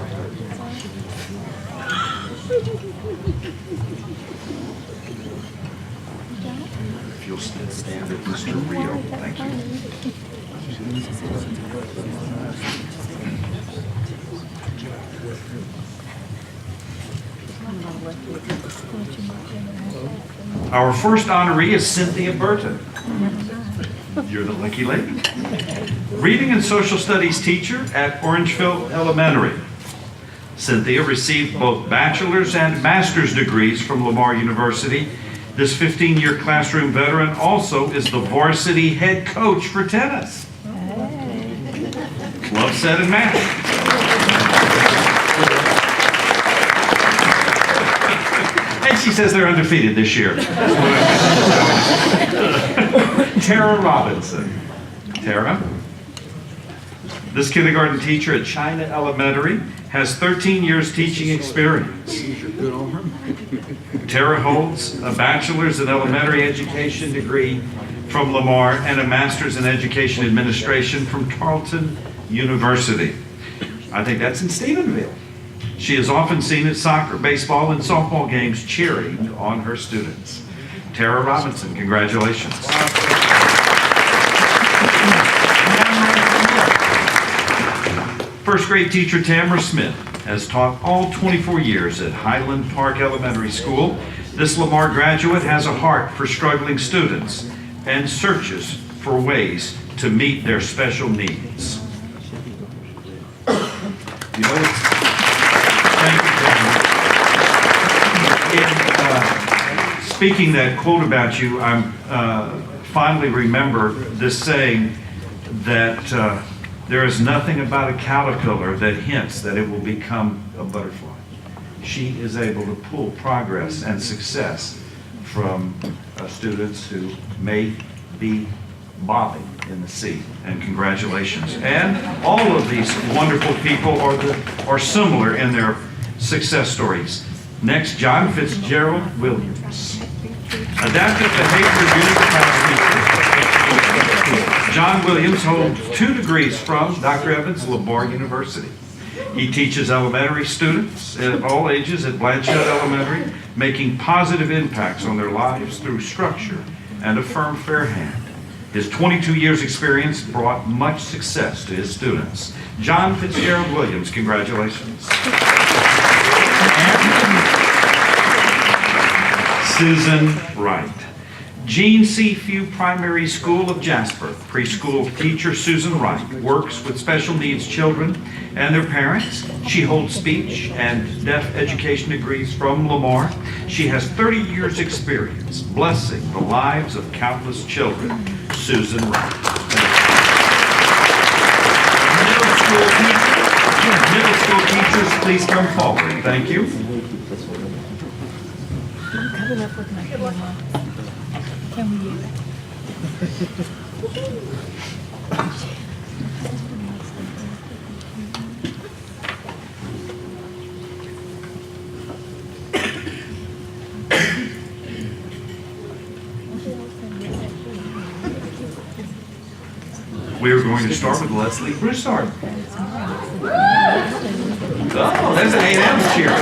A: If you'll stand with Mr. Reaud, thank you. Our first honoree is Cynthia Burton. You're the lucky lady. Reading and Social Studies teacher at Orangeville Elementary. Cynthia received both bachelor's and master's degrees from Lamar University. This 15-year classroom veteran also is the varsity head coach for tennis. Love set and match. And she says they're undefeated this year. Tara Robinson. Tara? This kindergarten teacher at China Elementary has 13 years teaching experience. Tara holds a bachelor's in elementary education degree from Lamar and a master's in education administration from Tarleton University. I think that's in Stephenville. She is often seen at soccer, baseball, and softball games cheering on her students. Tara Robinson, congratulations. First grade teacher Tamara Smith has taught all 24 years at Highland Park Elementary School. This Lamar graduate has a heart for struggling students and searches for ways to meet their special needs. You know, thank you, Tamara. Speaking that quote about you, I finally remember this saying that there is nothing about a caterpillar that hints that it will become a butterfly. She is able to pull progress and success from students who may be bobbing in the sea. And congratulations. And all of these wonderful people are similar in their success stories. Next, John Fitzgerald Williams. Adaptive Behavior Unit teacher. John Williams holds 2 degrees from Dr. Evans, Lamar University. He teaches elementary students of all ages at Blanchette Elementary, making positive impacts on their lives through structure and a firm fair hand. His 22 years experience brought much success to his students. John Fitzgerald Williams, congratulations. Susan Wright. Gene C. Few Primary School of Jasper. Preschool teacher Susan Wright works with special needs children and their parents. She holds speech and deaf education degrees from Lamar. She has 30 years experience blessing the lives of countless children. Susan Wright. Middle school teachers, please come forward. Thank you.
G: I'm coming up with my camera. Can we use it?
A: We are going to start with Leslie Broussard. Oh, that's an A&M's cheer.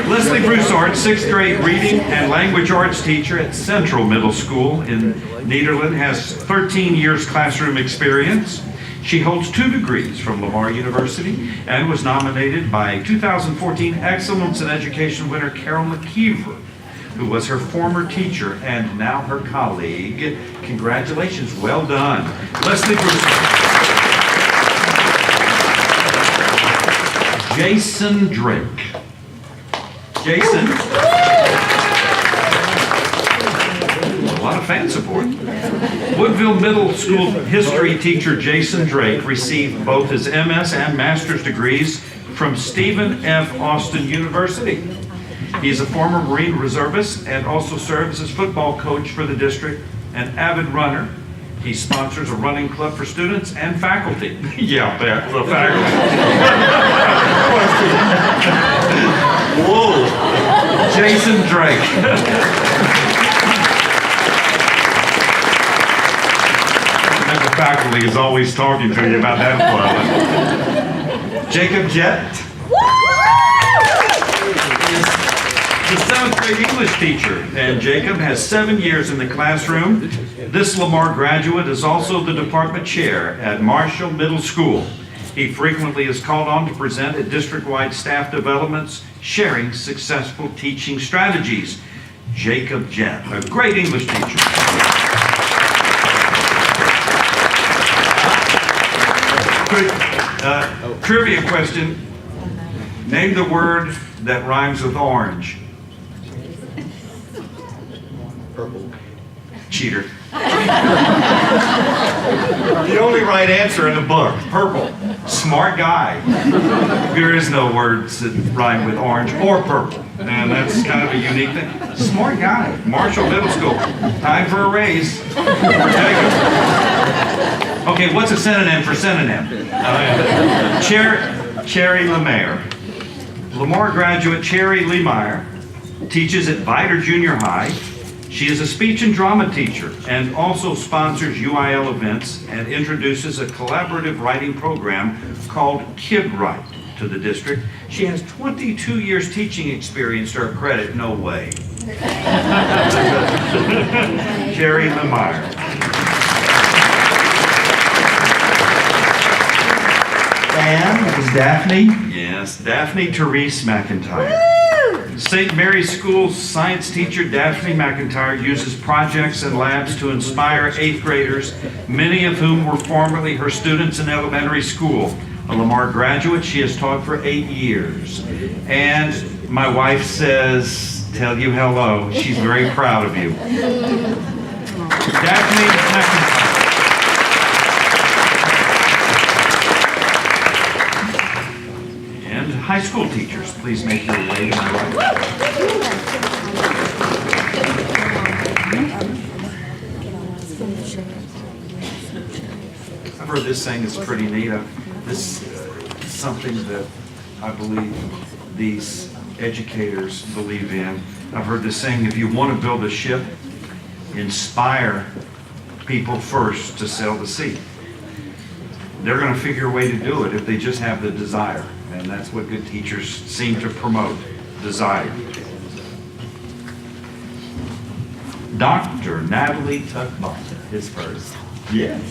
A: Leslie Broussard, 6th grade reading and language arts teacher at Central Middle School in Nederland, has 13 years classroom experience. She holds 2 degrees from Lamar University and was nominated by 2014 Excellence in Education winner Carol McKeever, who was her former teacher and now her colleague. Congratulations, well done. Leslie Broussard. Jason Drake. Jason. A lot of fan support. Woodville Middle School history teacher Jason Drake received both his MS and master's degrees from Stephen F. Austin University. He's a former Marine reservist and also serves as football coach for the district, an avid runner. He sponsors a running club for students and faculty. Yeah, the faculty. Whoa. Jason Drake. And the faculty is always talking to you about that club. Jacob Jett. The 7th grade English teacher, and Jacob has 7 years in the classroom. This Lamar graduate is also the department chair at Marshall Middle School. He frequently is called on to present at district-wide staff developments, sharing successful teaching strategies. Jacob Jett, a great English teacher. Trivia question. Name the word that rhymes with orange. Purple. Cheater. The only right answer in the book, purple. Smart guy. There is no words that rhyme with orange or purple. And that's kind of a unique thing. Smart guy. Marshall Middle School. Time for a raise. Okay, what's a synonym for synonym? Cherry Lemire. Lamar graduate Cherry Lemire teaches at Vidor Junior High. She is a speech and drama teacher and also sponsors UIL events and introduces a collaborative writing program called Kid Write to the district. She has 22 years teaching experience to her credit. No way. Cherry Lemire. And is Daphne? Yes, Daphne Therese McIntyre. St. Mary's School science teacher Daphne McIntyre uses projects and labs to inspire 8th graders, many of whom were formerly her students in elementary school. A Lamar graduate, she has taught for 8 years. And my wife says, tell you hello. She's very proud of you. Daphne McIntyre. High school teachers, please make your way to my right. I've heard this saying is pretty neat. This is something that I believe these educators believe in. I've heard this saying, if you want to build a ship, inspire people first to sail the sea. They're going to figure a way to do it if they just have the desire. And that's what good teachers seem to promote, desire. Dr. Natalie Tuck Bonner, his first. Yes.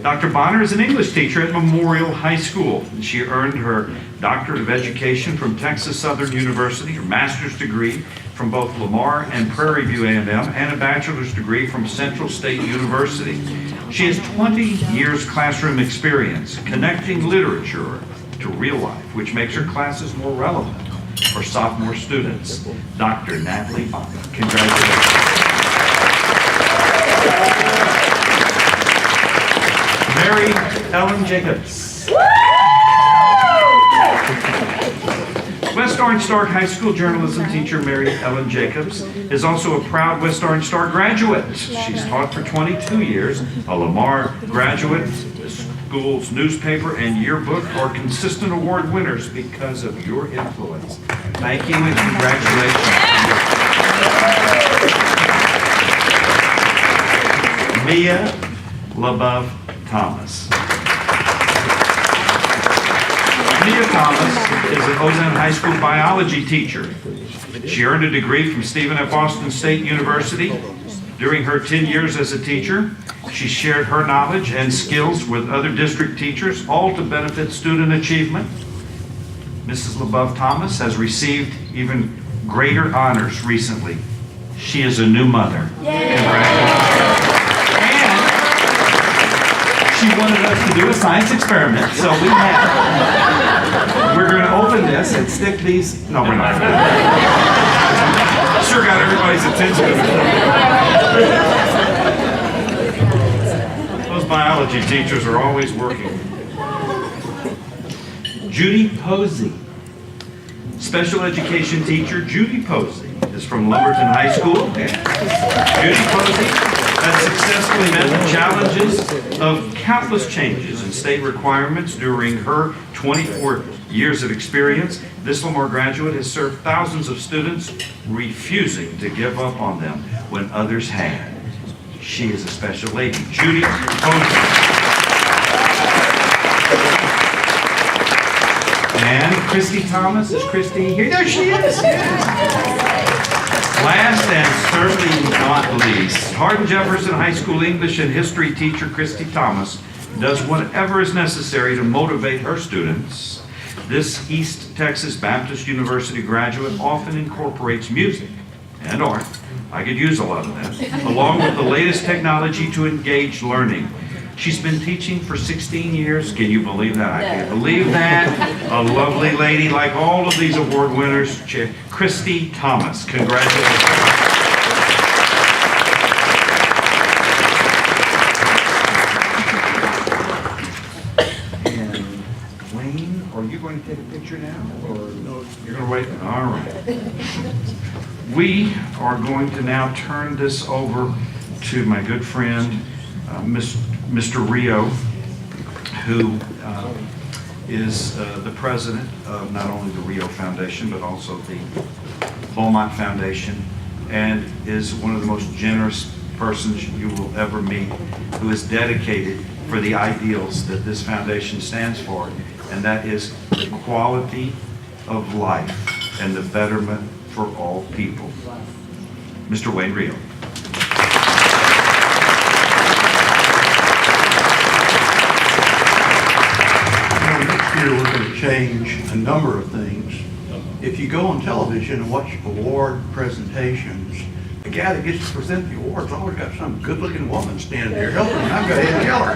A: Dr. Bonner is an English teacher at Memorial High School. She earned her Doctorate of Education from Texas Southern University, her master's degree from both Lamar and Prairie View A&M, and a bachelor's degree from Central State University. She has 20 years classroom experience connecting literature to real life, which makes her classes more relevant for sophomore students. Dr. Natalie Bonner, congratulations. Mary Ellen Jacobs. West Orange Star High School journalism teacher Mary Ellen Jacobs is also a proud West Orange Star graduate. She's taught for 22 years, a Lamar graduate. The school's newspaper and yearbook are consistent award winners because of your influence. Thank you and congratulations. Mia LaBeouf Thomas. Mia Thomas is an Ozone High School biology teacher. She earned a degree from Stephen F. Austin State University. During her 10 years as a teacher, she shared her knowledge and skills with other district teachers, all to benefit student achievement. Mrs. LaBeouf Thomas has received even greater honors recently. She is a new mother. Congratulations. She wanted us to do a science experiment, so we have. We're going to open this and stick these. No, we're not. Sure got everybody's attention. Those biology teachers are always working. Judy Posey. Special education teacher Judy Posey is from Lumberton High School. Judy Posey has successfully met the challenges of countless changes in state requirements during her 24 years of experience. This Lamar graduate has served thousands of students, refusing to give up on them when others had. She is a special lady. Judy Posey. And Christy Thomas. Is Christy here? There she is. Last and certainly not least, Hardin Jefferson High School English and History teacher Christy Thomas does whatever is necessary to motivate her students. This East Texas Baptist University graduate often incorporates music and art, I could use a lot of that, along with the latest technology to engage learning. She's been teaching for 16 years. Can you believe that? I can't believe that. A lovely lady like all of these award winners, Christy Thomas. Congratulations. And Wayne, are you going to take a picture now? Or no, you're going to wait? All right. We are going to now turn this over to my good friend, Mr. Reaud, who is the president of not only the Reaud Foundation, but also the Beaumont Foundation, and is one of the most generous persons you will ever meet, who is dedicated for the ideals that this foundation stands for, and that is the quality of life and the betterment for all people. Mr. Wayne Reaud.
H: We're going to change a number of things. If you go on television and watch award presentations, the guy that gets to present the awards always got some good-looking woman standing there helping him. I'm going to yell her.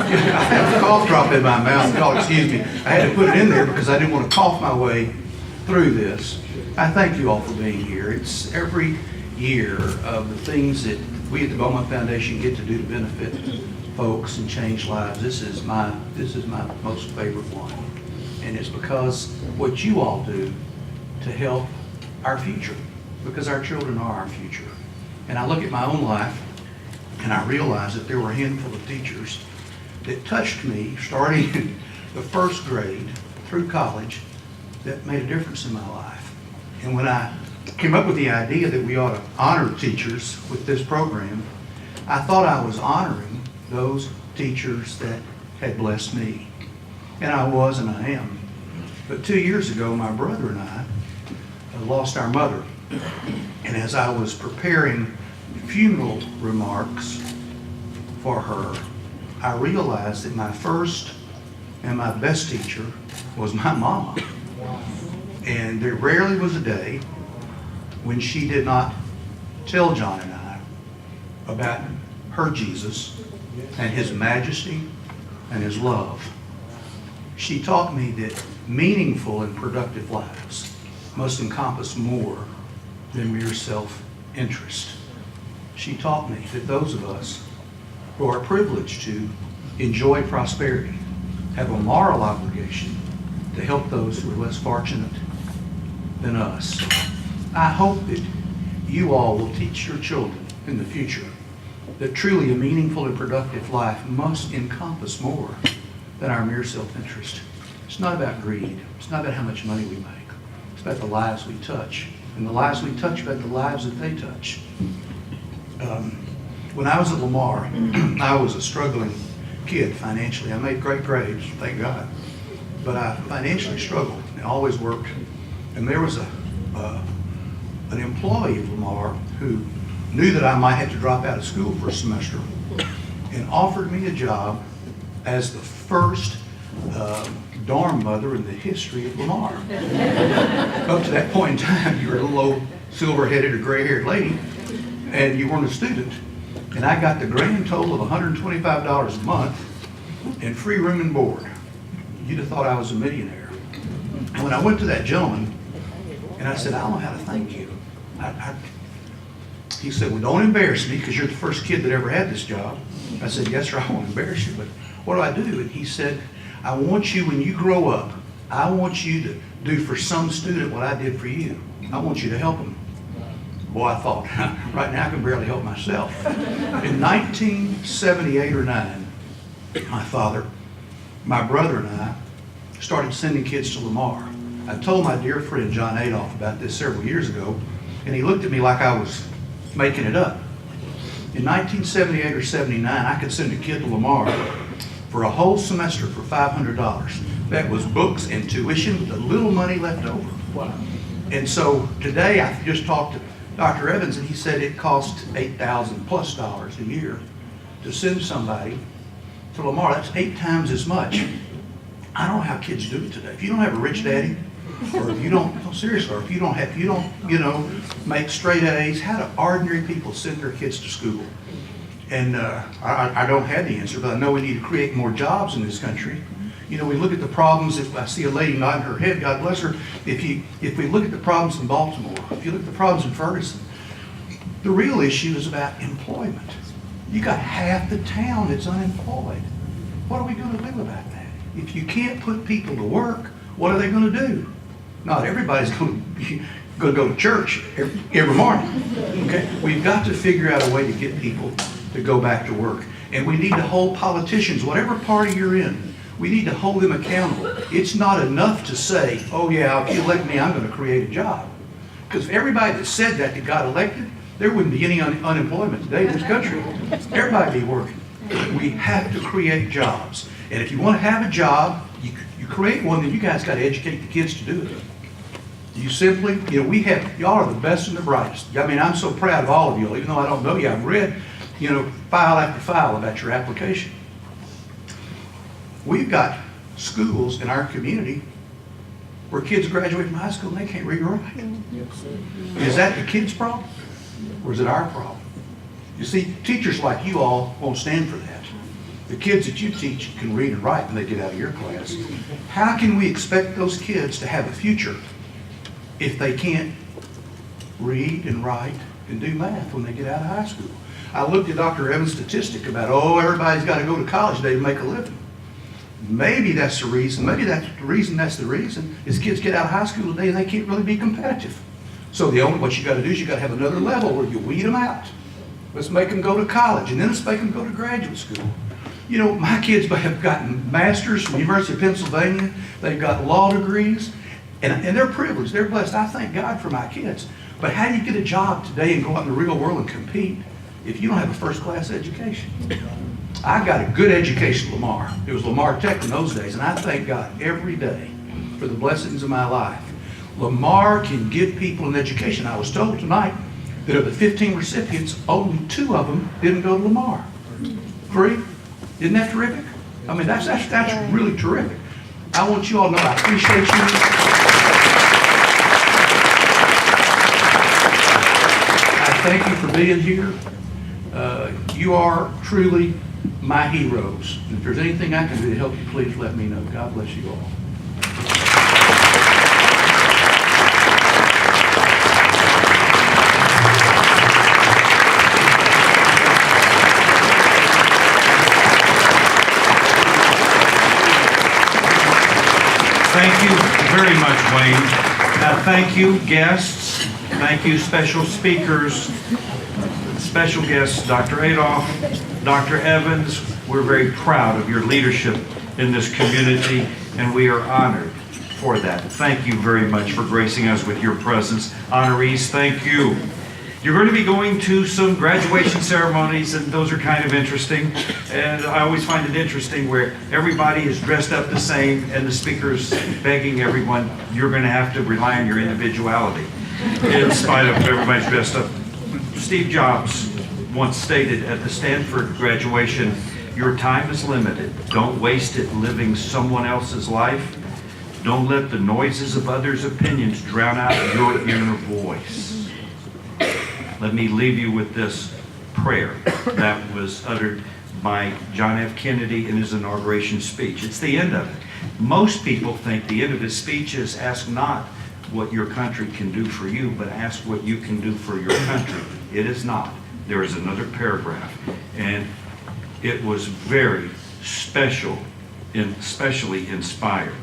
H: I have a cough drop in my mouth. Y'all excuse me. I had to put it in there because I didn't want to cough my way through this. I thank you all for being here. It's every year of the things that we at the Beaumont Foundation get to do to benefit folks and change lives. This is my most favorite one, and it's because what you all do to help our future, because our children are our future. And I look at my own life and I realize that there were a handful of teachers that touched me starting in the first grade through college that made a difference in my life. And when I came up with the idea that we ought to honor teachers with this program, I thought I was honoring those teachers that had blessed me. And I was and I am. But 2 years ago, my brother and I lost our mother. And as I was preparing funeral remarks for her, I realized that my first and my best teacher was my mama. And there rarely was a day when she did not tell John and I about her Jesus and his majesty and his love. She taught me that meaningful and productive lives must encompass more than mere self-interest. She taught me that those of us who are privileged to enjoy prosperity have a moral obligation to help those who are less fortunate than us. I hope that you all will teach your children in the future that truly a meaningful and productive life must encompass more than our mere self-interest. It's not about greed. It's not about how much money we make. It's about the lives we touch. And the lives we touch about the lives that they touch. When I was at Lamar, I was a struggling kid financially. I made great grades, thank God. But I financially struggled. I always worked. And there was an employee of Lamar who knew that I might have to drop out of school for a semester and offered me a job as the first dorm mother in the history of Lamar. Up to that point in time, you were a little old silver-headed or gray-haired lady, and you weren't a student. And I got the grand total of $125 a month and free room and board. You'd have thought I was a millionaire. And when I went to that gentleman, and I said, I don't know how to thank you. He said, well, don't embarrass me because you're the first kid that ever had this job. I said, yes, sir, I won't embarrass you, but what do I do? And he said, I want you, when you grow up, I want you to do for some student what I did for you. I want you to help them. Boy, I thought, right now I can barely help myself. In 1978 or 9, my father, my brother and I started sending kids to Lamar. I told my dear friend John Adolph about this several years ago, and he looked at me like I was making it up. In 1978 or 79, I could send a kid to Lamar for a whole semester for $500. That was books and tuition with a little money left over. Wow. And so today I just talked to Dr. Evans, and he said it costs $8,000+ a year to send somebody to Lamar. That's 8 times as much. I don't know how kids do it today. If you don't have a rich daddy, or if you don't, no, seriously, or if you don't, make straight A's, how do ordinary people send their kids to school? And I don't have the answer, but I know we need to create more jobs in this country. You know, we look at the problems. If I see a lady nodding her head, God bless her. If we look at the problems in Baltimore, if you look at the problems in Ferguson, the real issue is about employment. You got half the town that's unemployed. What are we going to do about that? If you can't put people to work, what are they going to do? Not everybody's going to go to church every morning. Okay, we've got to figure out a way to get people to go back to work, and we need to hold politicians, whatever party you're in. We need to hold them accountable. It's not enough to say, oh yeah, if you elect me, I'm going to create a job. Because if everybody that said that got elected, there wouldn't be any unemployment today in this country. Everybody would be working. We have to create jobs. And if you want to have a job, you create one, then you guys got to educate the kids to do it. You simply, y'all are the best and the brightest. I mean, I'm so proud of all of you, even though I don't know you. I've read, file after file about your application. We've got schools in our community where kids graduate from high school and they can't read or write. Is that the kids' problem, or is it our problem? You see, teachers like you all won't stand for that. The kids that you teach can read and write when they get out of your class. How can we expect those kids to have a future if they can't read and write and do math when they get out of high school? I looked at Dr. Evans' statistic about, everybody's got to go to college today to make a living. Maybe that's the reason. Maybe that's the reason is kids get out of high school today and they can't really be competitive. So what you got to do is you got to have another level where you weed them out. Let's make them go to college, and then let's make them go to graduate school. My kids have gotten masters from the University of Pennsylvania. They've got law degrees, and they're privileged. They're blessed. I thank God for my kids. But how do you get a job today and go out in the real world and compete if you don't have a first-class education? I got a good education at Lamar. It was Lamar Tech in those days, and I thank God every day for the blessings of my life. Lamar can give people an education. I was told tonight that of the 15 recipients, only 2 of them didn't go to Lamar. 3? Isn't that terrific? I mean, that's really terrific. I want you all to know I appreciate you. I thank you for being here. You are truly my heroes. If there's anything I can do to help you, please let me know. God bless you all.
A: Thank you very much, Wayne. Thank you, guests. Thank you, special speakers. Special guests, Dr. Adolph, Dr. Evans. We're very proud of your leadership in this community, and we are honored for that. Thank you very much for gracing us with your presence. Honorees, thank you. You're going to be going to some graduation ceremonies, and those are kind of interesting. And I always find it interesting where everybody is dressed up the same, and the speaker's begging everyone, you're going to have to rely on your individuality in spite of everybody's dressed up. Steve Jobs once stated at the Stanford graduation, your time is limited. Don't waste it living someone else's life. Don't let the noises of others' opinions drown out your inner voice. Let me leave you with this prayer that was uttered by John F. Kennedy in his inauguration speech. It's the end of it. Most people think the end of his speech is ask not what your country can do for you, but ask what you can do for your country. It is not. There is another paragraph, and it was very special, especially inspired.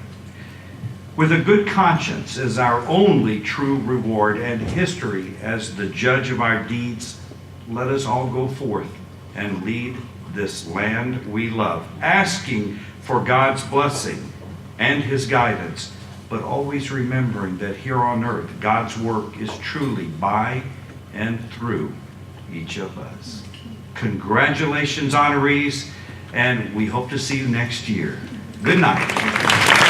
A: With a good conscience as our only true reward and history as the judge of our deeds, let us all go forth and lead this land we love, asking for God's blessing and his guidance, but always remembering that here on earth, God's work is truly by and through each of us. Congratulations, honorees, and we hope to see you next year. Good night.